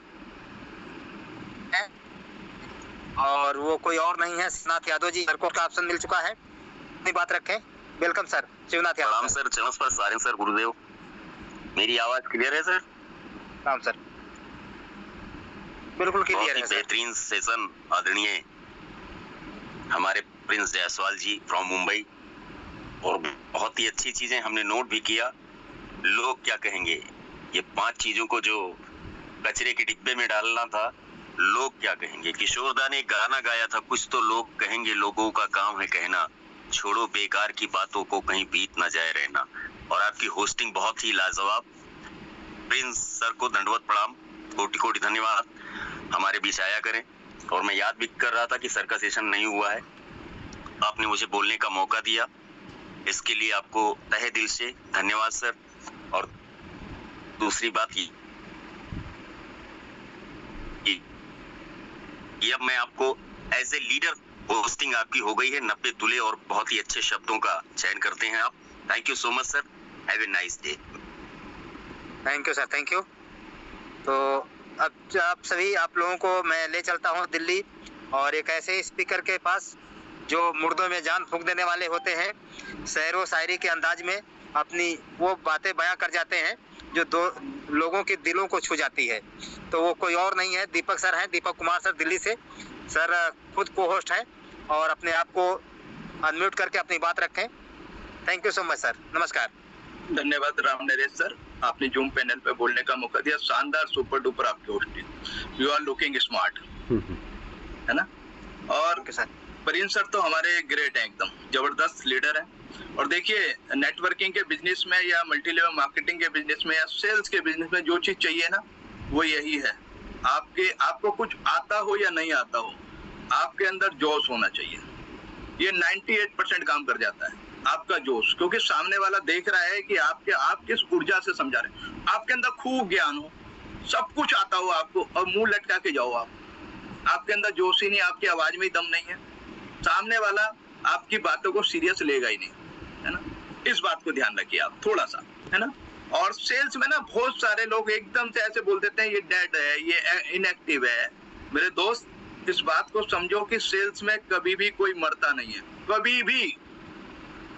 और वो कोई और नहीं है, शिवनाथ यादव जी। सर को का ऑप्शन मिल चुका है, अपनी बात रखें। Welcome sir Shivnath Yadav. Sir चरण पर सारिंग सर, गुरुदेव। मेरी आवाज क्लियर है सर? राम सर, बिल्कुल क्लियर है सर। बेहतरीन सेशन आदरणीय हमारे प्रिंस जायसवाल जी फ्रॉम मुंबई, और बहुत ही अच्छी चीजें हमने नोट भी किया। लोग क्या कहेंगे, ये 5 चीजों को जो कचरे के डिब्बे में डालना था, लोग क्या कहेंगे। किशोरदा ने गाना गाया था, कुछ तो लोग कहेंगे, लोगों का काम है कहना, छोड़ो बेकार की बातों को, कहीं बीत ना जाए रहना। और आपकी होस्टिंग बहुत ही लाजवाब। प्रिंस सर को दंडवत प्रणाम, कोटि कोटि धन्यवाद, हमारे बीच आया करें। और मैं याद भी कर रहा था कि सर का सेशन नहीं हुआ है, आपने मुझे बोलने का मौका दिया, इसके लिए आपको तहे दिल से धन्यवाद सर। और दूसरी बात ये अब मैं आपको एज ए लीडर, होस्टिंग आपकी हो गई है, 90 तुले और बहुत ही अच्छे शब्दों का चयन करते हैं आप। Thank you so much sir, have a nice day. Thank you sir, thank you. तो अब आप सभी आप लोगों को मैं ले चलता हूँ दिल्ली, और एक ऐसे स्पीकर के पास जो मुर्दों में जान फूंक देने वाले होते हैं, शायरो शायरी के अंदाज में अपनी वो बातें बयां कर जाते हैं जो दो लोगों के दिलों को छू जाती है। तो वो कोई और नहीं है, दीपक सर हैं, दीपक कुमार सर दिल्ली से। सर खुद को होस्ट हैं और अपने आप को अनम्यूट करके अपनी बात रखें। Thank you so much sir, नमस्कार। धन्यवाद राम नरेश सर, आपने जूम पैनल पे बोलने का मौका दिया। शानदार, सुपर डुपर आपकी hosting, you are looking smart, है ना। और प्रिंस सर तो हमारे ग्रेट हैं, एकदम जबरदस्त लीडर हैं। और देखिए, नेटवर्किंग के बिजनेस में या मल्टी लेवल मार्केटिंग के बिजनेस में या सेल्स के बिजनेस में जो चीज चाहिए ना, वो यही है। आपको कुछ आता हो या नहीं आता हो, आपके अंदर जोश होना चाहिए। ये 98% काम कर जाता है, आपका जोश, क्योंकि सामने वाला देख रहा है कि आप किस ऊर्जा से समझा रहे हैं। आपके अंदर खूब ज्ञान हो, सब कुछ आता हो आपको, और मुंह लटका के जाओ आपके अंदर जोश ही नहीं, आपकी आवाज में ही दम नहीं है, सामने वाला आपकी बातों को सीरियस लेगा ही नहीं, है ना। इस बात को ध्यान रखिए आप थोड़ा सा, है ना। और सेल्स में ना बहुत सारे लोग एकदम से ऐसे बोल देते हैं, ये डेड है, ये इनएक्टिव है। मेरे दोस्त, इस बात को समझो कि सेल्स में कभी भी कोई मरता नहीं है, कभी भी।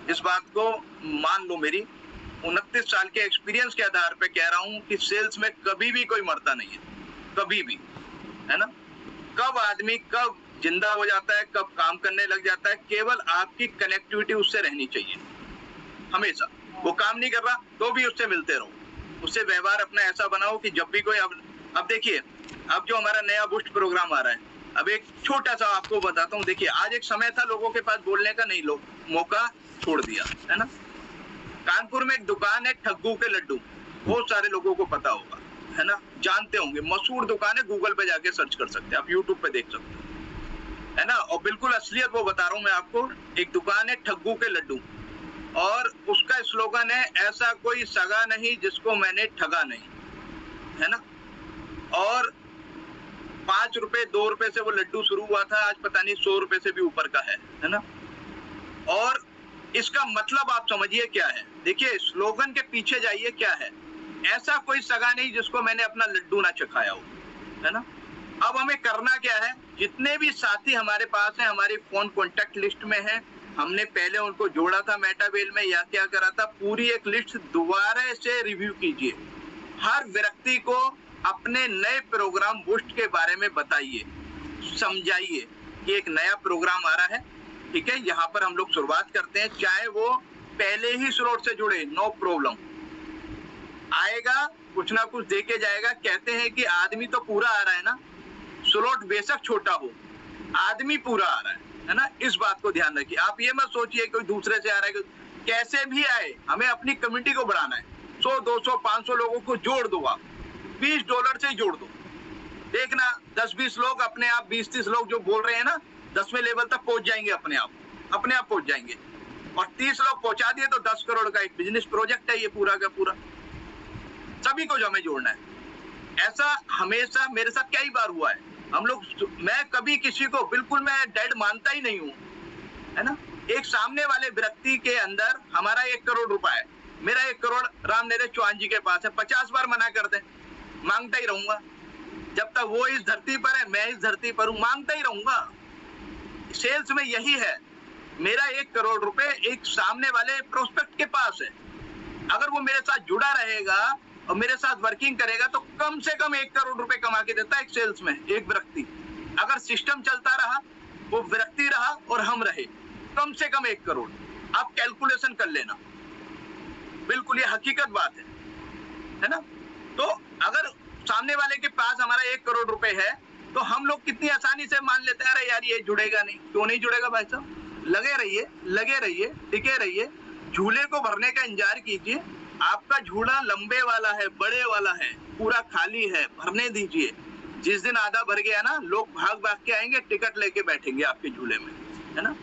इस बात को मान लो, मेरी 29 साल के एक्सपीरियंस के आधार पे कह रहा हूँ कि सेल्स में कभी भी कोई मरता नहीं है, कभी भी, है ना। कब आदमी कब जिंदा हो जाता है, कब काम करने लग जाता है, केवल आपकी कनेक्टिविटी उससे रहनी चाहिए हमेशा। वो काम नहीं कर रहा तो भी उससे मिलते रहो, उससे व्यवहार अपना ऐसा बनाओ कि जब भी कोई अब देखिए, अब जो हमारा नया बूस्ट प्रोग्राम आ रहा है, अब एक छोटा सा आपको बताता हूँ। देखिए, आज एक समय था लोगों के पास बोलने का, नहीं, लोग मौका छोड़ दिया, है ना। कानपुर में एक दुकान है ठग्गू के लड्डू, बहुत सारे लोगों को पता होगा, है ना, जानते होंगे, मशहूर दुकान है, गूगल पे जाके सर्च कर सकते हैं आप, यूट्यूब पे देख सकते हैं, है ना। और बिल्कुल असलियत वो बता रहा हूँ मैं आपको। एक दुकान है ठग्गू के लड्डू, और उसका स्लोगन है, ऐसा कोई सगा नहीं जिसको मैंने ठगा नहीं, है ना। और 5 रुपए 2 रुपए से वो लड्डू शुरू हुआ था, आज पता नहीं 100 रुपए से भी ऊपर का है ना। और इसका मतलब आप समझिए क्या है। देखिए स्लोगन के पीछे जाइए क्या है। ऐसा कोई सगा नहीं जिसको मैंने अपना लड्डू ना चखाया हो, है ना। अब हमें करना क्या है, जितने भी साथी हमारे पास हैं, हमारी फोन कॉन्टेक्ट लिस्ट में हैं, हमने पहले उनको जोड़ा था मेटावेल में या क्या करा था, पूरी एक लिस्ट दोबारा से रिव्यू कीजिए। हर व्यक्ति को अपने नए प्रोग्राम बूस्ट के बारे में बताइए, समझाइए कि एक नया प्रोग्राम आ रहा है, ठीक है, यहाँ पर हम लोग शुरुआत करते हैं। चाहे वो पहले ही स्लॉट से जुड़े, नो प्रॉब्लम, आएगा कुछ ना कुछ देके जाएगा। कहते हैं कि आदमी तो पूरा आ रहा है ना, स्लॉट बेशक छोटा हो, आदमी पूरा आ रहा है ना। इस बात को ध्यान रखिए। आप ये मत सोचिए कोई दूसरे से आ रहा है, कैसे भी आए, हमें अपनी कम्युनिटी को बढ़ाना है। 100, 200, 500 लोगों को जोड़ दो, आप $20 से जोड़ दो, देखना 10-20 लोग अपने आप, 20-30 लोग जो बोल रहे हैं ना, 10वें लेवल तक पहुंच जाएंगे, अपने आप पहुंच जाएंगे। और 30 लोग पहुंचा दिए तो 10 करोड़ का एक बिजनेस प्रोजेक्ट है ये पूरा का पूरा। सभी को जो हमें जोड़ना है। ऐसा हमेशा मेरे साथ कई बार हुआ है। हम लोग, मैं कभी किसी को बिल्कुल मैं डेड मानता ही नहीं हूँ, है ना। एक सामने वाले व्यक्ति के अंदर हमारा 1 करोड़ रुपए है, मेरा 1 करोड़ राम नरेश चौहान जी के पास है, 50 बार मना कर दे, मांगता ही रहूंगा जब तक वो इस धरती पर है, मैं इस धरती पर हूँ, मांगता ही रहूंगा। सेल्स में यही है, मेरा 1 करोड़ रुपए एक सामने वाले प्रोस्पेक्ट के पास है। अगर वो मेरे साथ जुड़ा रहेगा और मेरे साथ वर्किंग करेगा तो कम से कम 1 करोड़ रुपए कमा के देता है एक सेल्स में, एक व्यक्ति। अगर सिस्टम चलता रहा, वो व्यक्ति रहा और हम रहे, कम से कम 1 करोड़। आप कैलकुलेशन कर लेना, बिल्कुल ये हकीकत बात है ना। तो अगर सामने वाले के पास हमारा 1 करोड़ रुपए है तो हम लोग कितनी आसानी से मान लेते हैं, अरे यार ये जुड़ेगा नहीं। क्यों नहीं जुड़ेगा भाई साहब? लगे रहिए, टिके रहिए, झूले को भरने का इंतजार कीजिए। आपका झूला लंबे वाला है, बड़े वाला है, पूरा खाली है, भरने दीजिए। जिस दिन आधा भर गया ना, लोग भाग के आएंगे, टिकट लेके बैठेंगे आपके झूले में, है ना।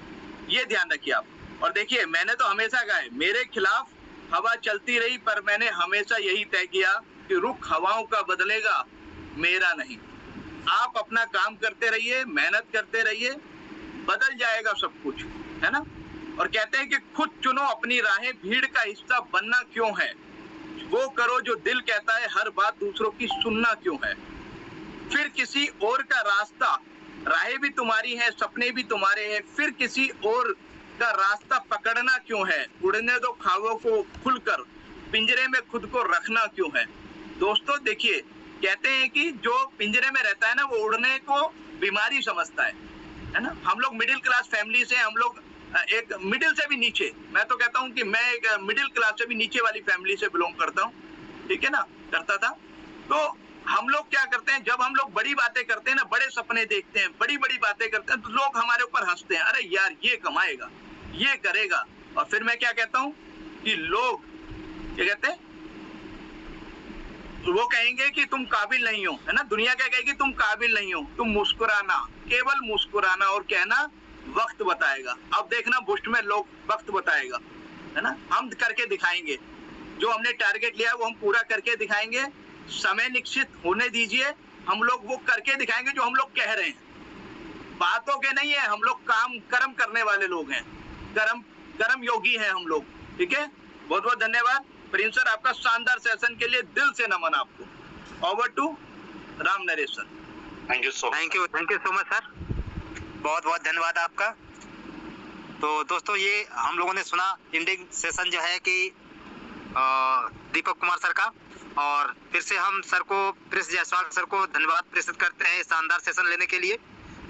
ये ध्यान रखिए आप। और देखिए मैंने तो हमेशा कहा है, मेरे खिलाफ हवा चलती रही पर मैंने हमेशा यही तय किया कि रुख हवाओं का बदलेगा, मेरा नहीं। आप अपना काम करते रहिए, मेहनत करते रहिए, बदल जाएगा सब कुछ, है ना। और कहते हैं कि खुद चुनो अपनी राहें, भीड़ का हिस्सा बनना क्यों है, वो करो जो दिल कहता है, हर बात दूसरों की सुनना क्यों है, फिर किसी और का रास्ता, राहें भी तुम्हारी हैं, सपने भी तुम्हारे हैं, फिर किसी और का रास्ता पकड़ना क्यों है, उड़ने दो ख्वाबों को खुलकर, पिंजरे में खुद को रखना क्यों है। दोस्तों देखिए, कहते हैं कि जो पिंजरे में रहता है ना, वो उड़ने को बीमारी समझता है ना। हम लोग मिडिल क्लास फैमिली से, हम लोग एक मिडिल से भी नीचे, मैं तो कहता हूँ कि मैं एक मिडिल क्लास से भी नीचे वाली फैमिली से बिलोंग करता हूँ, ठीक है ना, करता था। तो हम लोग क्या करते हैं, जब हम लोग बड़ी बातें करते हैं ना, बड़े सपने देखते हैं, बड़ी बड़ी बातें करते हैं, तो लोग हमारे ऊपर हंसते हैं, अरे यार ये कमाएगा, ये करेगा। और फिर मैं क्या कहता हूँ कि लोग क्या कहते हैं, वो कहेंगे कि तुम काबिल नहीं हो, है ना। दुनिया क्या कहेगी, तुम काबिल नहीं हो। तुम मुस्कुराना, केवल मुस्कुराना और कहना वक्त बताएगा। अब देखना बूस्ट में लोग वक्त बताएगा, है ना। हम करके दिखाएंगे, जो हमने टारगेट लिया है वो हम पूरा करके दिखाएंगे। समय निश्चित होने दीजिए, हम लोग वो करके दिखाएंगे जो हम लोग कह रहे हैं। बातों के नहीं है, हम लोग काम कर्म करने वाले लोग हैं, कर्म योगी हैं हम लोग, ठीक है। बहुत बहुत धन्यवाद प्रिंस सर, आपका शानदार सेशन के लिए दिल से नमन आपको। Over to Ram Naresh sir. Thank you so much sir, बहुत बहुत धन्यवाद आपका। तो दोस्तों ये हम लोगों ने सुना एंडिंग सेशन जो है कि दीपक कुमार सर का, और फिर से हम सर को, प्रिंस जायसवाल सर को धन्यवाद प्रेषित करते हैं शानदार सेशन लेने के लिए,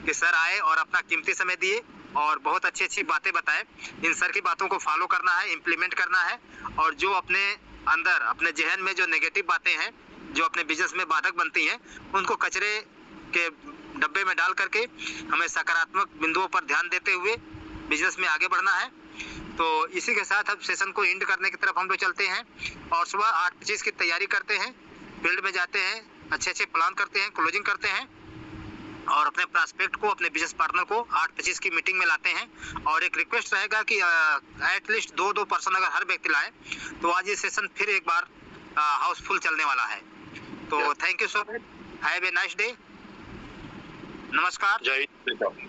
कि सर आए और अपना कीमती समय दिए और बहुत अच्छी अच्छी बातें बताए। इन सर की बातों को फॉलो करना है, इम्प्लीमेंट करना है, और जो अपने अंदर, अपने जहन में जो नेगेटिव बातें हैं, जो अपने बिजनेस में बाधक बनती हैं, उनको कचरे के डब्बे में डाल करके हमें सकारात्मक बिंदुओं पर ध्यान देते हुए बिजनेस में आगे बढ़ना है। तो इसी के साथ अब सेशन को एंड करने की तरफ हम लोग चलते हैं, और सुबह 8:25 की तैयारी करते हैं, फील्ड में जाते हैं, अच्छे अच्छे प्लान करते हैं, क्लोजिंग करते हैं, और अपने प्रॉस्पेक्ट को, अपने बिजनेस पार्टनर को 8:25 की मीटिंग में लाते हैं। और एक रिक्वेस्ट रहेगा कि एटलीस्ट 2 पर्सन अगर हर व्यक्ति लाए तो आज ये सेशन फिर एक बार हाउसफुल चलने वाला है। तो thank you so much, have a nice day, नमस्कार, जय हिंद।